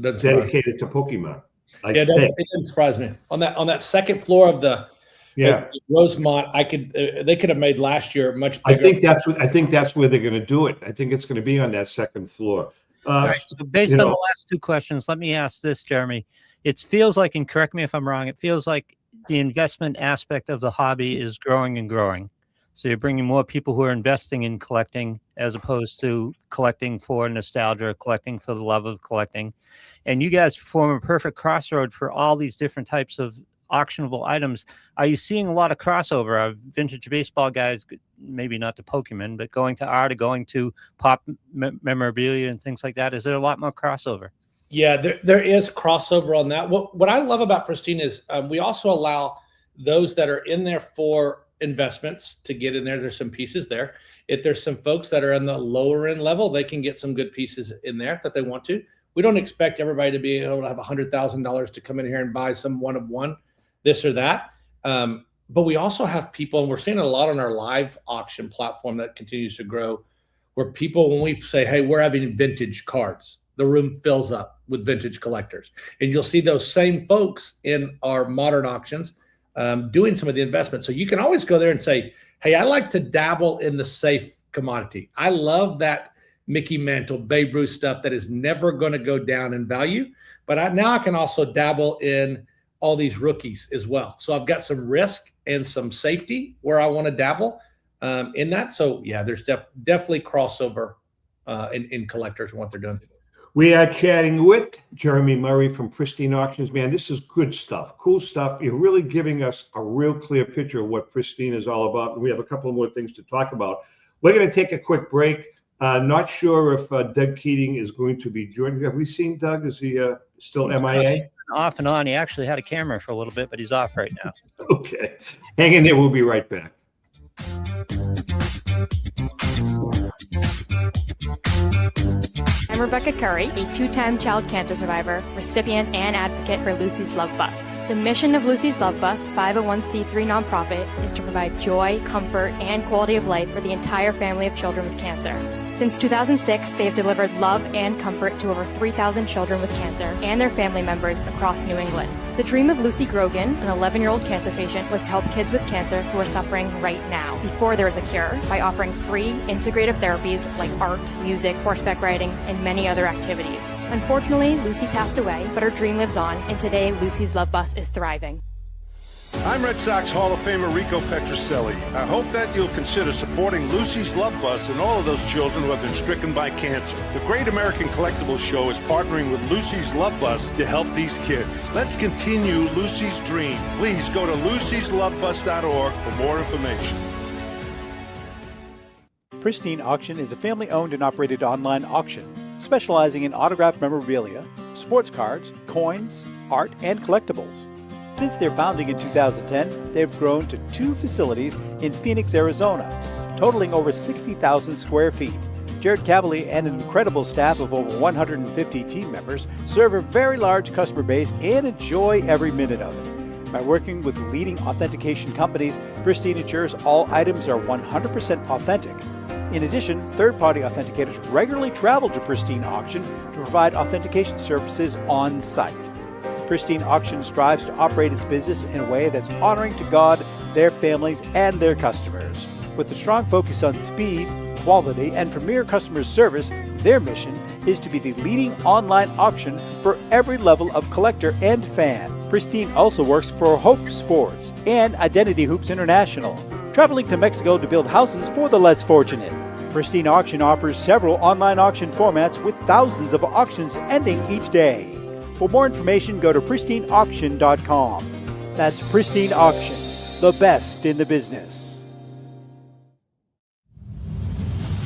dedicated to Pokemon. It didn't surprise me. On that second floor of the Rosemont, they could have made last year much bigger. I think that's where they're going to do it. I think it's going to be on that second floor. Right. So based on the last 2 questions, let me ask this, Jeremy. It feels like, and correct me if I'm wrong, it feels like the investment aspect of the hobby is growing and growing. So you're bringing more people who are investing in collecting as opposed to collecting for nostalgia, collecting for the love of collecting. And you guys form a perfect crossroad for all these different types of auctionable items. Are you seeing a lot of crossover? Are vintage baseball guys, maybe not to Pokemon, but going to art or going to pop memorabilia and things like that? Is there a lot more crossover? Yeah, there is crossover on that. What I love about Pristine is we also allow those that are in there for investments to get in there. There's some pieces there. If there's some folks that are on the lower end level, they can get some good pieces in there that they want to. We don't expect everybody to be able to have $100,000 to come in here and buy some one of one, this or that. But we also have people, and we're seeing it a lot on our live auction platform that continues to grow, where people, when we say, hey, we're having vintage cards, the room fills up with vintage collectors. And you'll see those same folks in our modern auctions doing some of the investments. So you can always go there and say, hey, I like to dabble in the safe commodity. I love that Mickey Mantle, Babe Ruth stuff that is never going to go down in value. But now I can also dabble in all these rookies as well. So I've got some risk and some safety where I want to dabble in that. So yeah, there's definitely crossover in collectors and what they're doing. We are chatting with Jeromy Murray from Pristine Auctions. Man, this is good stuff, cool stuff. You're really giving us a real clear picture of what Pristine is all about. And we have a couple more things to talk about. We're going to take a quick break. Not sure if Doug Keating is going to be joining. Have we seen Doug? Is he still MIA? Off and on. He actually had a camera for a little bit, but he's off right now. Okay. Hang in there. We'll be right back. I'm Rebecca Curry, a two-time child cancer survivor, recipient, and advocate for Lucy's Love Bus. The mission of Lucy's Love Bus, 501c3 nonprofit, is to provide joy, comfort, and quality of life for the entire family of children with cancer. Since 2006, they have delivered love and comfort to over 3,000 children with cancer and their family members across New England. The dream of Lucy Grogan, an 11-year-old cancer patient, was to help kids with cancer who are suffering right now, before there is a cure, by offering free, integrative therapies like art, music, horseback riding, and many other activities. Unfortunately, Lucy passed away, but her dream lives on, and today Lucy's Love Bus is thriving. I'm Red Sox Hall of Famer Rico Petrocelli. I hope that you'll consider supporting Lucy's Love Bus and all of those children who have been stricken by cancer. The Great American Collectibles Show is partnering with Lucy's Love Bus to help these kids. Let's continue Lucy's dream. Please go to lucyslovebus.org for more information. Pristine Auction is a family-owned and operated online auction specializing in autographed memorabilia, sports cards, coins, art, and collectibles. Since their founding in 2010, they've grown to 2 facilities in Phoenix, Arizona, totaling over 60,000 square feet. Jared Cavalier and an incredible staff of over 150 team members serve a very large customer base and enjoy every minute of it. By working with leading authentication companies, Pristine ensures all items are 100% authentic. In addition, third-party authenticators regularly travel to Pristine Auction to provide authentication services on site. Pristine Auction strives to operate its business in a way that's honoring to God, their families, and their customers. With a strong focus on speed, quality, and premier customer service, their mission is to be the leading online auction for every level of collector and fan. Pristine also works for Hope Sports and Identity Hoops International, traveling to Mexico to build houses for the less fortunate. Pristine Auction offers several online auction formats with thousands of auctions ending each day. For more information, go to pristineauction.com. That's Pristine Auction, the best in the business.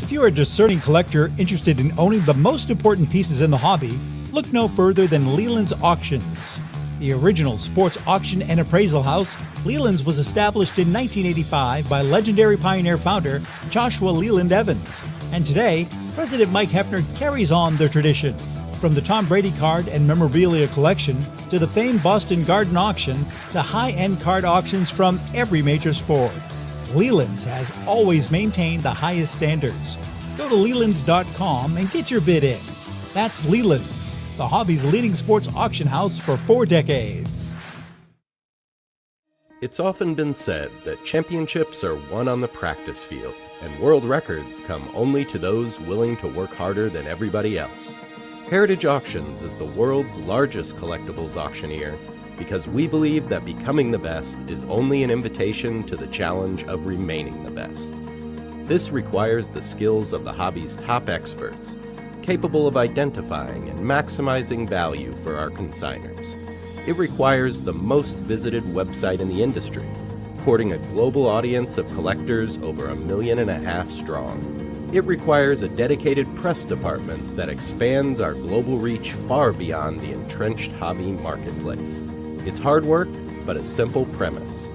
If you are a discerning collector interested in owning the most important pieces in the hobby, look no further than Leland's Auctions. The original sports auction and appraisal house, Leland's was established in 1985 by legendary Pioneer founder Joshua Leland Evans. And today, President Mike Hefner carries on their tradition. From the Tom Brady card and memorabilia collection to the famed Boston Garden Auction to high-end card auctions from every major sport, Leland's has always maintained the highest standards. Go to Lelands.com and get your bid in. That's Leland's, the hobby's leading sports auction house for 4 decades. It's often been said that championships are won on the practice field, and world records come only to those willing to work harder than everybody else. Heritage Auctions is the world's largest collectibles auctioneer because we believe that becoming the best is only an invitation to the challenge of remaining the best. This requires the skills of the hobby's top experts, capable of identifying and maximizing value for our consigners. It requires the most visited website in the industry, courting a global audience of collectors over 1.5 million strong. It requires a dedicated press department that expands our global reach far beyond the entrenched hobby marketplace. It's hard work, but a simple premise.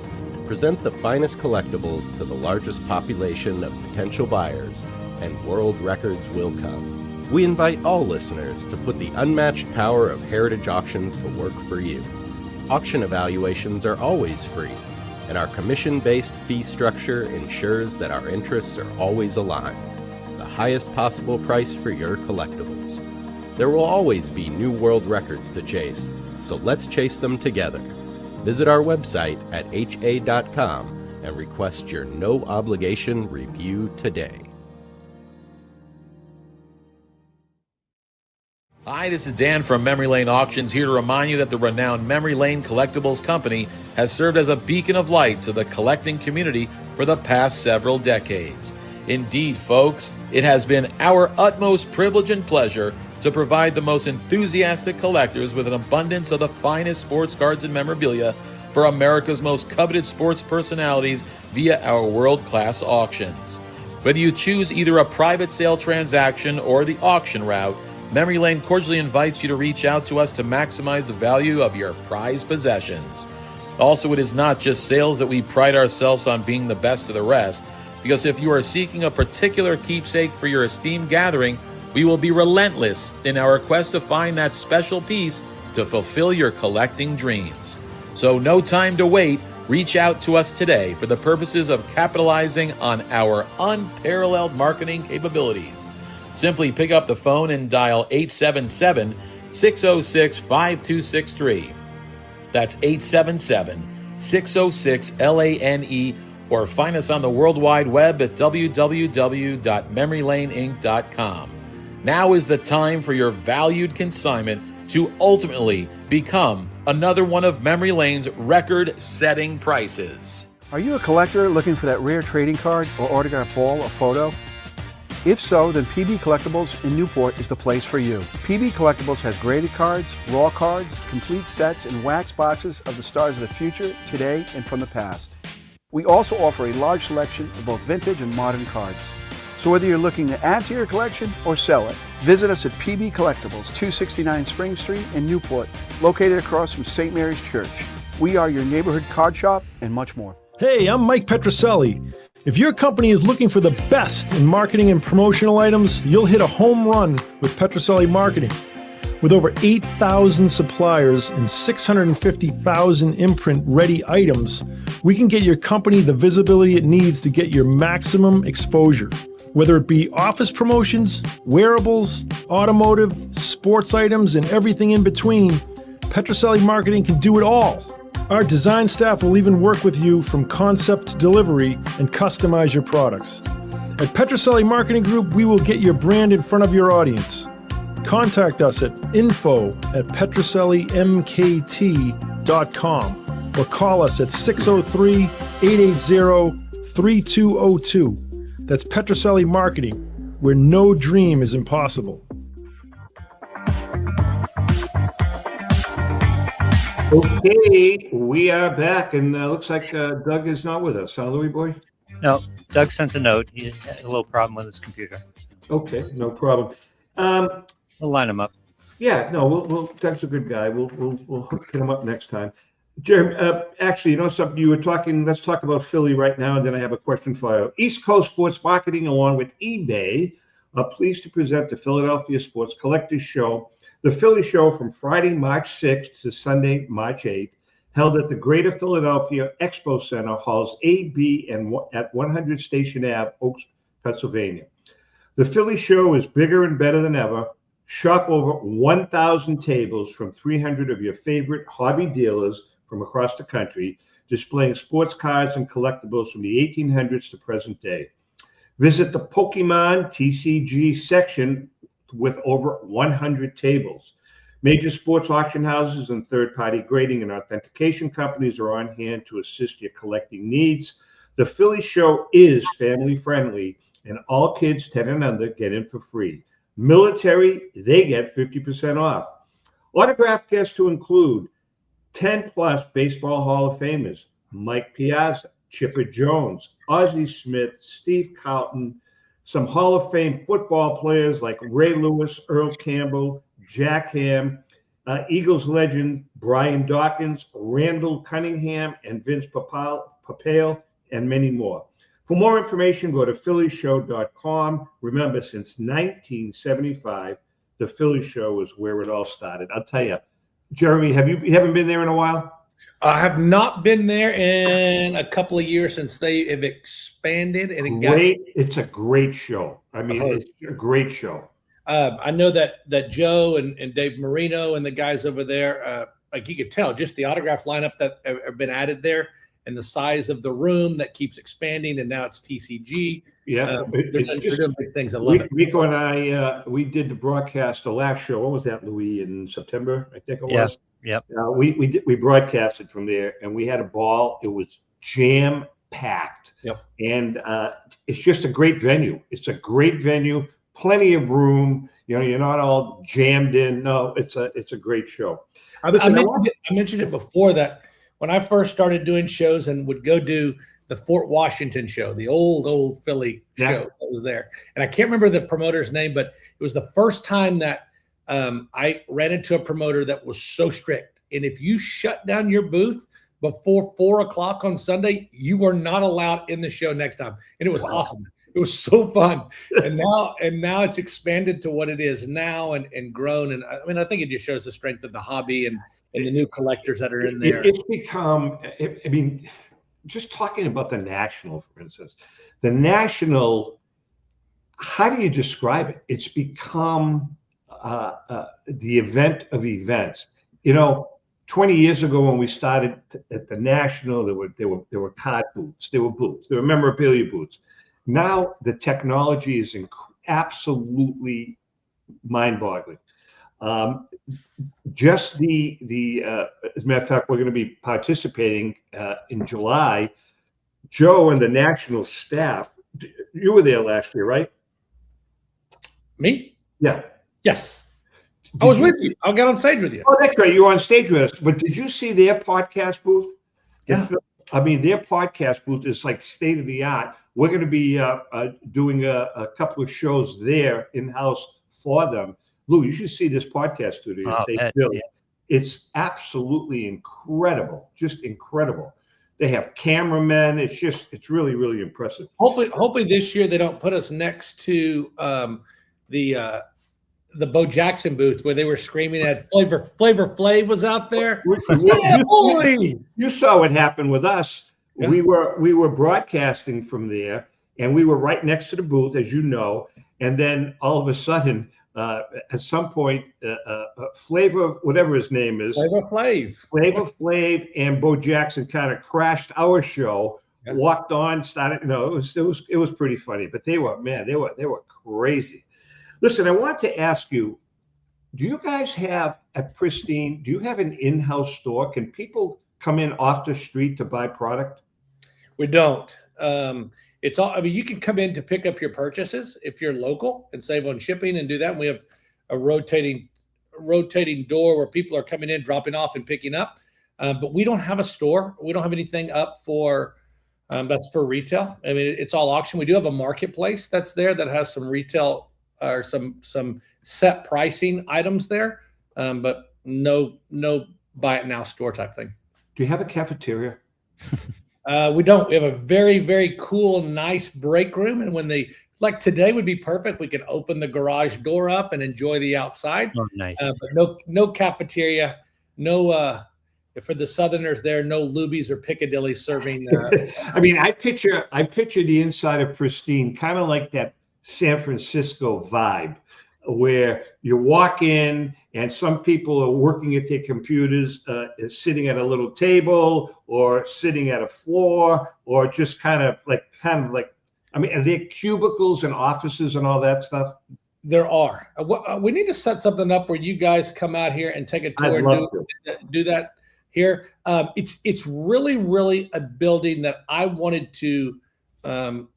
Present the finest collectibles to the largest population of potential buyers, and world records will come. We invite all listeners to put the unmatched power of Heritage Auctions to work for you. Auction evaluations are always free, and our commission-based fee structure ensures that our interests are always aligned. The highest possible price for your collectibles. There will always be new world records to chase, so let's chase them together. Visit our website at ha.com and request your no-obligation review today. Hi, this is Dan from Memory Lane Auctions, here to remind you that the renowned Memory Lane Collectibles Company has served as a beacon of light to the collecting community for the past several decades. Indeed, folks, it has been our utmost privilege and pleasure to provide the most enthusiastic collectors with an abundance of the finest sports cards and memorabilia for America's most coveted sports personalities via our world-class auctions. Whether you choose either a private sale transaction or the auction route, Memory Lane cordially invites you to reach out to us to maximize the value of your prized possessions. Also, it is not just sales that we pride ourselves on being the best of the rest, because if you are seeking a particular keepsake for your esteemed gathering, we will be relentless in our quest to find that special piece to fulfill your collecting dreams. So no time to wait. Reach out to us today for the purposes of capitalizing on our unparalleled marketing capabilities. Simply pick up the phone and dial 877-606-5263. That's 877-606-LANE, or find us on the World Wide Web at www.memorylaneinc.com. Now is the time for your valued consignment to ultimately become another one of Memory Lane's record-setting prices. Are you a collector looking for that rare trading card or autographed ball or photo? If so, then PB Collectibles in Newport is the place for you. PB Collectibles has graded cards, raw cards, complete sets, and wax boxes of the stars of the future, today, and from the past. We also offer a large selection of both vintage and modern cards. So whether you're looking to add to your collection or sell it, visit us at PB Collectibles, 269 Spring Street in Newport, located across from St. Mary's Church. We are your neighborhood card shop and much more. Hey, I'm Mike Petroselli. If your company is looking for the best in marketing and promotional items, you'll hit a home run with Petroselli Marketing. With over 8,000 suppliers and 650,000 imprint-ready items, we can get your company the visibility it needs to get your maximum exposure. Whether it be office promotions, wearables, automotive, sports items, and everything in between, Petroselli Marketing can do it all. Our design staff will even work with you from concept to delivery and customize your products. At Petroselli Marketing Group, we will get your brand in front of your audience. Contact us at info@petrosellimkt.com or call us at 603-880-3202. That's Petroselli Marketing, where no dream is impossible. Okay, we are back, and looks like Doug is not with us, huh, Louis boy? No, Doug sent a note. He had a little problem with his computer. Okay, no problem. We'll line him up. Yeah, no, we'll Doug's a good guy. We'll hit him up next time. Jeremy, actually, you know something? You were talking. Let's talk about Philly right now, and then I have a question for you. East Coast Sports Marketing, along with eBay, are pleased to present the Philadelphia Sports Collectors Show. The Philly Show from Friday, March 6th to Sunday, March 8th, held at the Greater Philadelphia Expo Center, halls A, B, and at 100 Station Ave, Oaks, Pennsylvania. The Philly Show is bigger and better than ever. Shop over 1,000 tables from 300 of your favorite hobby dealers from across the country, displaying sports cards and collectibles from the 1800s to present day. Visit the Pokemon TCG section with over 100 tables. Major sports auction houses and third-party grading and authentication companies are on hand to assist your collecting needs. The Philly Show is family-friendly, and all kids 10 and under get in for free. Military, they get 50% off. Autograph guests to include 10-plus Baseball Hall of Famers, Mike Piazza, Chipper Jones, Ozzie Smith, Steve Carlton, some Hall of Fame football players like Ray Lewis, Earl Campbell, Jack Ham, Eagles legend Brian Dawkins, Randall Cunningham, and Vince Papale, and many more. For more information, go to phillyshow.com. Remember, since 1975, the Philly Show is where it all started. I'll tell you, Jeremy, you haven't been there in a while? I have not been there in a couple of years since they have expanded. And It's a great show. I mean, it's a great show. I know that Joe and Dave Marino and the guys over there, like you could tell, just the autograph lineup that have been added there and the size of the room that keeps expanding, and now it's TCG. Yeah, they're doing big things. I love it. Rico and I, we did the broadcast, the last show. What was that, Louis? In September, I think it was. Yep. We broadcasted from there, and we had a ball. It was jam packed. Yep. And it's just a great venue. It's a great venue. Plenty of room. You know, you're not all jammed in. No, it's a great show. I mentioned it before that when I first started doing shows and would go do the Fort Washington show, the old Philly show that was there. And I can't remember the promoter's name, but it was the first time that I ran into a promoter that was so strict. And if you shut down your booth before 4 o'clock on Sunday, you were not allowed in the show next time. And it was awesome. It was so fun. And now it's expanded to what it is now and grown. And I mean, I think it just shows the strength of the hobby and the new collectors that are in there. It's become, I mean, just talking about the National, for instance, the National, how do you describe it? It's become the event of events. You know, 20 years ago when we started at the National, there were card booths, there were memorabilia booths. Now the technology is absolutely mind-boggling. As a matter of fact, we're going to be participating in July. Joe and the National staff, you were there last year, right? Me? Yeah. Yes. I was with you. I got on stage with you. Oh, that's right. You were on stage with us. But did you see their podcast booth? Yeah. I mean, their podcast booth is like state of the art. We're going to be doing a couple of shows there in-house for them. Lou, you should see this podcast studio. It's absolutely incredible. Just incredible. They have cameramen. It's really, really impressive. Hopefully this year they don't put us next to the Bo Jackson booth where they were screaming at Flavor Flav was out there. Yeah, boy. You saw what happened with us. Yeah. We were broadcasting from there, and we were right next to the booth, as you know. And then all of a sudden, at some point, Flavor, whatever his name is, Flavor Flav, and Bo Jackson kind of crashed our show. Yeah. Walked on, started. No, it was pretty funny. But they were crazy. Listen, I wanted to ask you, do you guys have at Pristine, do you have an in-house store? Can people come in off the street to buy product? We don't. It's all, I mean, you can come in to pick up your purchases if you're local and save on shipping and do that. And we have a rotating door where people are coming in, dropping off and picking up. But we don't have a store. We don't have anything up for, that's for retail. I mean, it's all auction. We do have a marketplace that's there that has some retail or some set pricing items there, but no buy it now store type thing. Do you have a cafeteria? We don't. We have a very, very cool, nice break room. And when like today would be perfect. We can open the garage door up and enjoy the outside. Oh, nice. But no cafeteria, no, for the Southerners there, no Lubies or Piccadilly serving. I mean, I picture the inside of Pristine kind of like that San Francisco vibe, where you walk in and some people are working at their computers, sitting at a little table or sitting at a floor, or just kind of like, I mean, are there cubicles and offices and all that stuff? There are. We need to set something up where you guys come out here and take a tour and do that here. It's really, really a building that I wanted to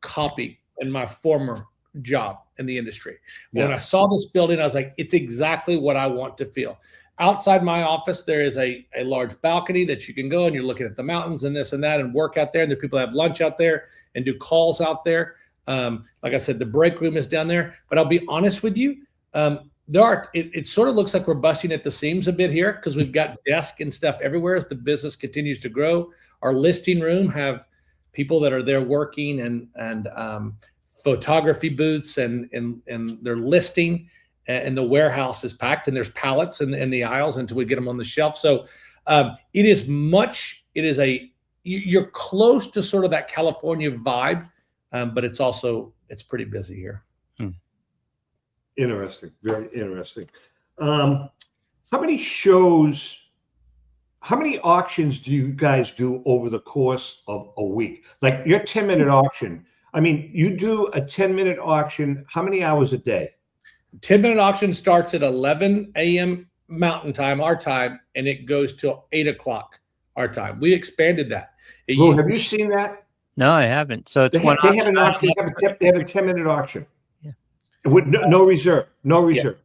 copy in my former job in the industry. When I saw this building, I was like, it's exactly what I want to feel. Outside my office, there is a large balcony that you can go and you're looking at the mountains and this and that and work out there. And the people have lunch out there and do calls out there. Like I said, the break room is down there. But I'll be honest with you, it sort of looks like we're busting at the seams a bit here because we've got desks and stuff everywhere as the business continues to grow. Our listing room have people that are there working and photography booths and they're listing. And the warehouse is packed and there's pallets in the aisles until we get them on the shelf. So you're close to sort of that California vibe, but it's pretty busy here. Interesting. Very interesting. How many auctions do you guys do over the course of a week? Like your 10-minute auction. I mean, you do a 10-minute auction. How many hours a day? 10-minute auction starts at 11 a.m. Mountain Time, our time, and it goes till 8 o'clock our time. We expanded that. Have you seen that? No, I haven't. So it's they have an auction. They have a 10-minute auction. Yeah. With no reserve. No reserve.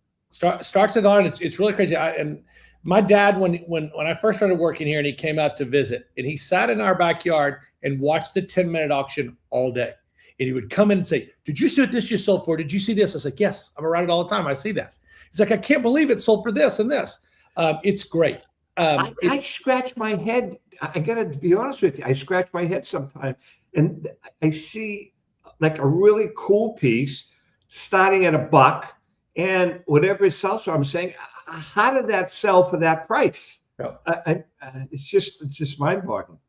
Yeah. Starts at on. It's really crazy. And my dad, when I first started working here, and he came out to visit, and he sat in our backyard and watched the 10-minute auction all day. And he would come in and say, did you see what this just sold for? Did you see this? I was like, yes, I'm around it all the time. I see that. He's like, I can't believe it sold for this and this. It's great. I scratch my head. I got to be honest with you. I scratch my head sometimes. And I see like a really cool piece starting at $1 and whatever it sells for. I'm saying, how did that sell for that price? No. It's just mind-boggling.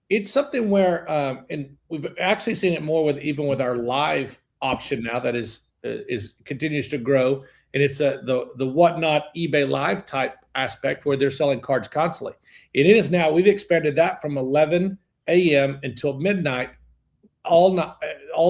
It's something where, and we've actually seen it more even with our live option now that is continues to grow, and it's the Whatnot eBay Live type aspect where they're selling cards constantly. It is now. We've expanded that from 11 a.m. until midnight, all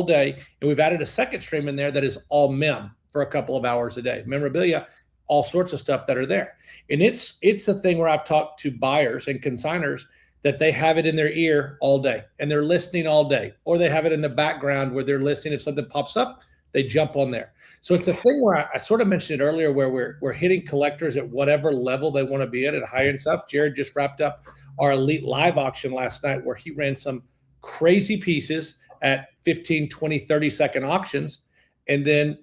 day, and we've added a second stream in there that is all mem for a couple of hours a day, memorabilia, all sorts of stuff that are there, and it's the thing where I've talked to buyers and consigners that they have it in their ear all day and they're listening all day, or they have it in the background where they're listening. If something pops up, they jump on there. So it's a thing where I sort of mentioned it earlier where we're hitting collectors at whatever level they want to be at high-end stuff. Jared just wrapped up our Elite Live auction last night where he ran some crazy pieces at 15, 20, 30-second auctions. And then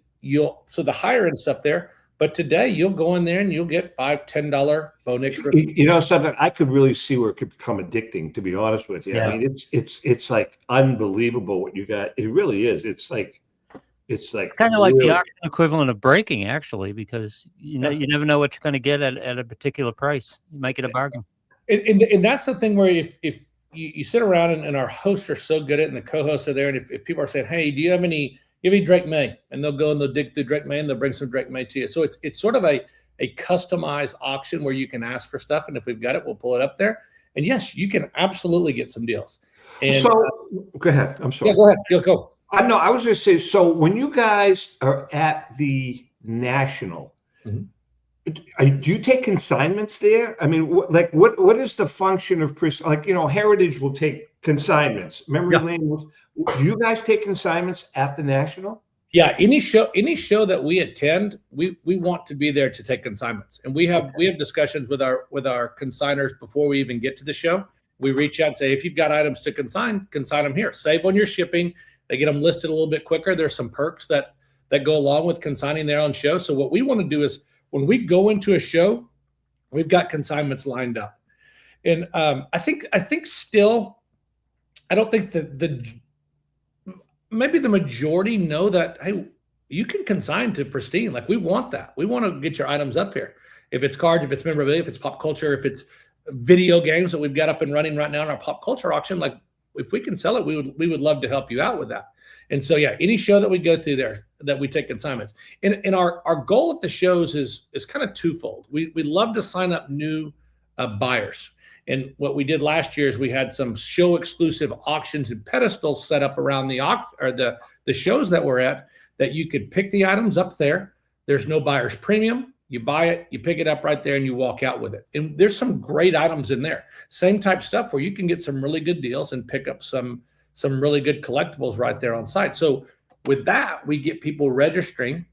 so the higher-end stuff there. But today you'll go in there and you'll get $5, $10 Bo Nix. You know something? I could really see where it could become addicting. To be honest with you, yeah. I mean, it's like unbelievable what you got. It really is. It's kind of like the auction equivalent of breaking, actually, because you never know what you're going to get at a particular price. You might get a bargain. And that's the thing where if you sit around and our hosts are so good at it, and the co-hosts are there, and if people are saying, "Hey, do you have any Drake May?" and they'll go and they'll dig through Drake May and they'll bring some Drake May to you. So it's sort of a customized auction where you can ask for stuff, and if we've got it, we'll pull it up there. And yes, you can absolutely get some deals. And so go ahead. I'm sorry. Yeah, go ahead. You'll go. No, I was going to say, so when you guys are at the National, do you take consignments there? I mean, what is the function of Heritage will take consignments. Memory Lane, do you guys take consignments at the National? Yeah, any show that we attend, we want to be there to take consignments, and we have discussions with our consigners before we even get to the show. We reach out and say, if you've got items to consign them here. Save on your shipping. They get them listed a little bit quicker. There's some perks that go along with consigning their own show. So what we want to do is when we go into a show, we've got consignments lined up. And I think still, I don't think that maybe the majority know that, hey, you can consign to Pristine. Like, we want that. We want to get your items up here. If it's cards, if it's memorabilia, if it's pop culture, if it's video games that we've got up and running right now in our pop culture auction, like, if we can sell it, we would love to help you out with that. And so, yeah, any show that we go through there, that we take consignments. And our goal at the shows is kind of twofold. We love to sign up new buyers. And what we did last year is we had some show exclusive auctions and pedestals set up around the shows that we're at that you could pick the items up there. There's no buyer's premium. You buy it, you pick it up right there, and you walk out with it. And there's some great items in there. Same type stuff where you can get some really good deals and pick up some really good collectibles right there on site. So with that, we get people registering,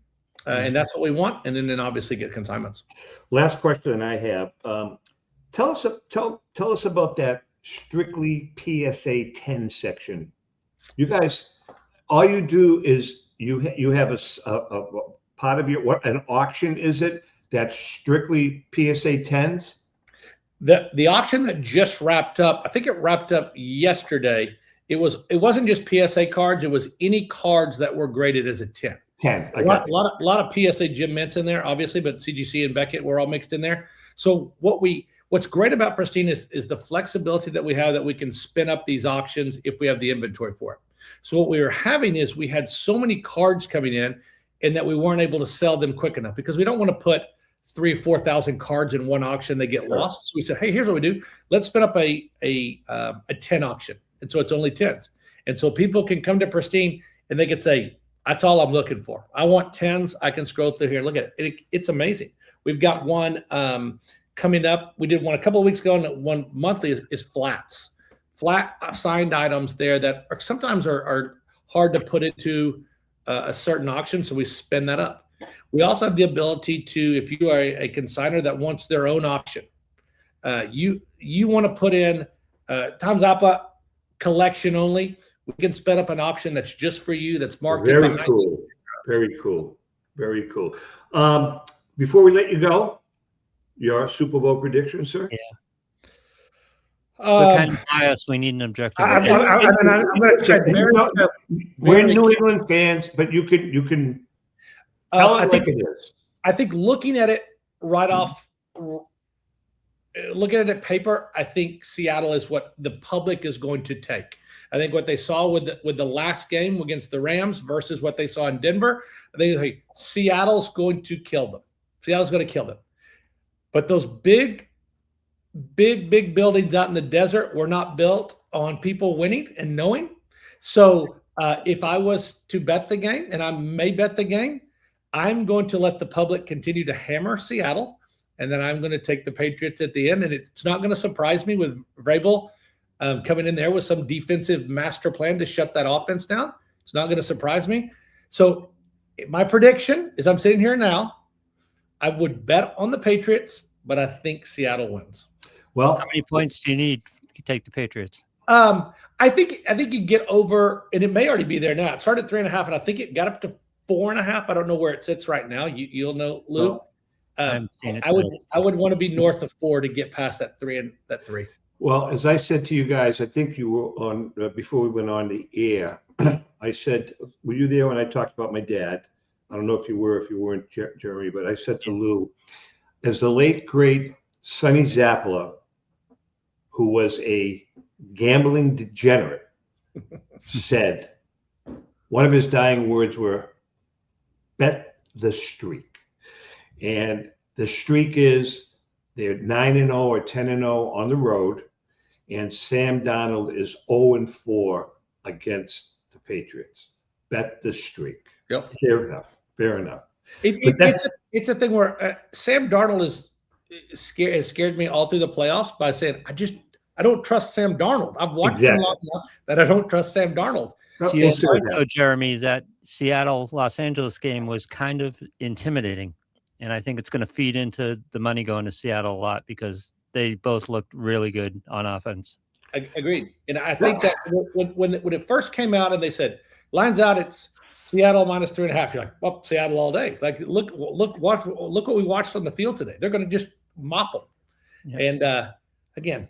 and that's what we want. And then obviously get consignments. Last question I have. Tell us about that strictly PSA 10 section. You guys, all you do is you have a part of your, what, an auction is it that's strictly PSA 10s? The auction that just wrapped up, I think it wrapped up yesterday. It wasn't just PSA cards, it was any cards that were graded as a 10. 10. A lot of PSA Jim Mints in there, obviously, but CGC and Beckett were all mixed in there. So what's great about Pristine is the flexibility that we have, that we can spin up these auctions if we have the inventory for it. So what we were having is we had so many cards coming in, and that we weren't able to sell them quick enough, because we don't want to put 3,000 or 4,000 cards in one auction. They get lost. So we said, hey, here's what we do. Let's spin up a 10 auction. And so it's only 10s. And so people can come to Pristine and they can say, that's all I'm looking for. I want 10s. I can scroll through here and look at it. It's amazing. We've got one coming up. We did one a couple of weeks ago, and one monthly is flats. Flat signed items there that sometimes are hard to put into a certain auction, so we spin that up. We also have the ability to, if you are a consignor that wants their own auction, you want to put in Tom Zappa collection only, we can spin up an auction that's just for you, that's marked. Very cool. Very cool. Very cool. Before we let you go, your Super Bowl prediction, sir? Yeah. What kind of bias? We need an objective. I'm going to check. We're New England fans, but you can tell it like it is. I think looking at it right off, looking at it paper, I think Seattle is what the public is going to take. I think what they saw with the last game against the Rams versus what they saw in Denver, I think Seattle's going to kill them. Seattle's going to kill them. But those big buildings out in the desert were not built on people winning and knowing. So if I was to bet the game, and I may bet the game, I'm going to let the public continue to hammer Seattle, and then I'm going to take the Patriots at the end. And it's not going to surprise me with Vrabel coming in there with some defensive master plan to shut that offense down. It's not going to surprise me. So my prediction is, I'm sitting here now, I would bet on the Patriots, but I think Seattle wins. Well, how many points do you need to take the Patriots? I think you get over, and it may already be there now. It started at 3.5, and I think it got up to 4.5. I don't know where it sits right now. You'll know, Lou. I would want to be north of 4 to get past that 3 . Well, as I said to you guys, I think you were on before we went on the air. I said, were you there when I talked about my dad? I don't know if you were, if you weren't, Jeremy, but I said to Lou, as the late great Sonny Zappala, who was a gambling degenerate, said, one of his dying words were, bet the streak. And the streak is they're 9-0 or 10-0 on the road, and Sam Darnold is 0-4 against the Patriots. Bet the streak. Yep. Fair enough. Fair enough. It's a thing where Sam Darnold has scared me all through the playoffs by saying, I don't trust Sam Darnold. I've watched him long enough that I don't trust Sam Darnold. To your point, though, Jeremy, that Seattle-Los Angeles game was kind of intimidating. And I think it's going to feed into the money going to Seattle a lot, because they both looked really good on offense. Agreed. And I think that when it first came out and they said, lines out, it's Seattle minus 3.5. You're like, well, Seattle all day. Like, look what we watched on the field today. They're going to just mop them. Yeah. And again,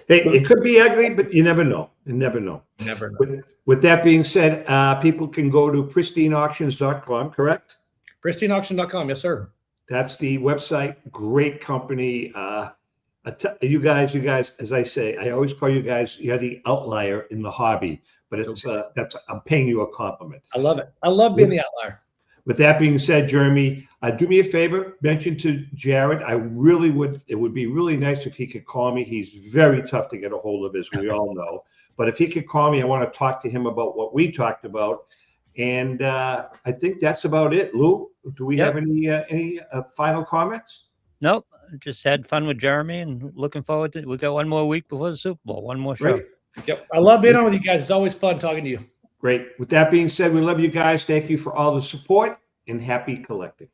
hey, it could be ugly, but you never know. You never know. Never know. With that being said, people can go to pristineauctions.com, correct? Pristineauction.com, yes, sir. That's the website. Great company. You guys, as I say, I always call you guys, you're the outlier in the hobby, but it's I'm paying you a compliment. I love it. I love being the outlier. With that being said, Jeremy, do me a favor, mention to Jared. I really would. It would be really nice if he could call me. He's very tough to get a hold of, as we all know. But if he could call me, I want to talk to him about what we talked about. And I think that's about it. Lou, do we have any final comments? Nope. Just had fun with Jeremy and looking forward to. We got one more week before the Super Bowl. One more show. Great. Yep. I love being on with you guys. It's always fun talking to you. Great. With that being said, we love you guys. Thank you for all the support and happy collecting.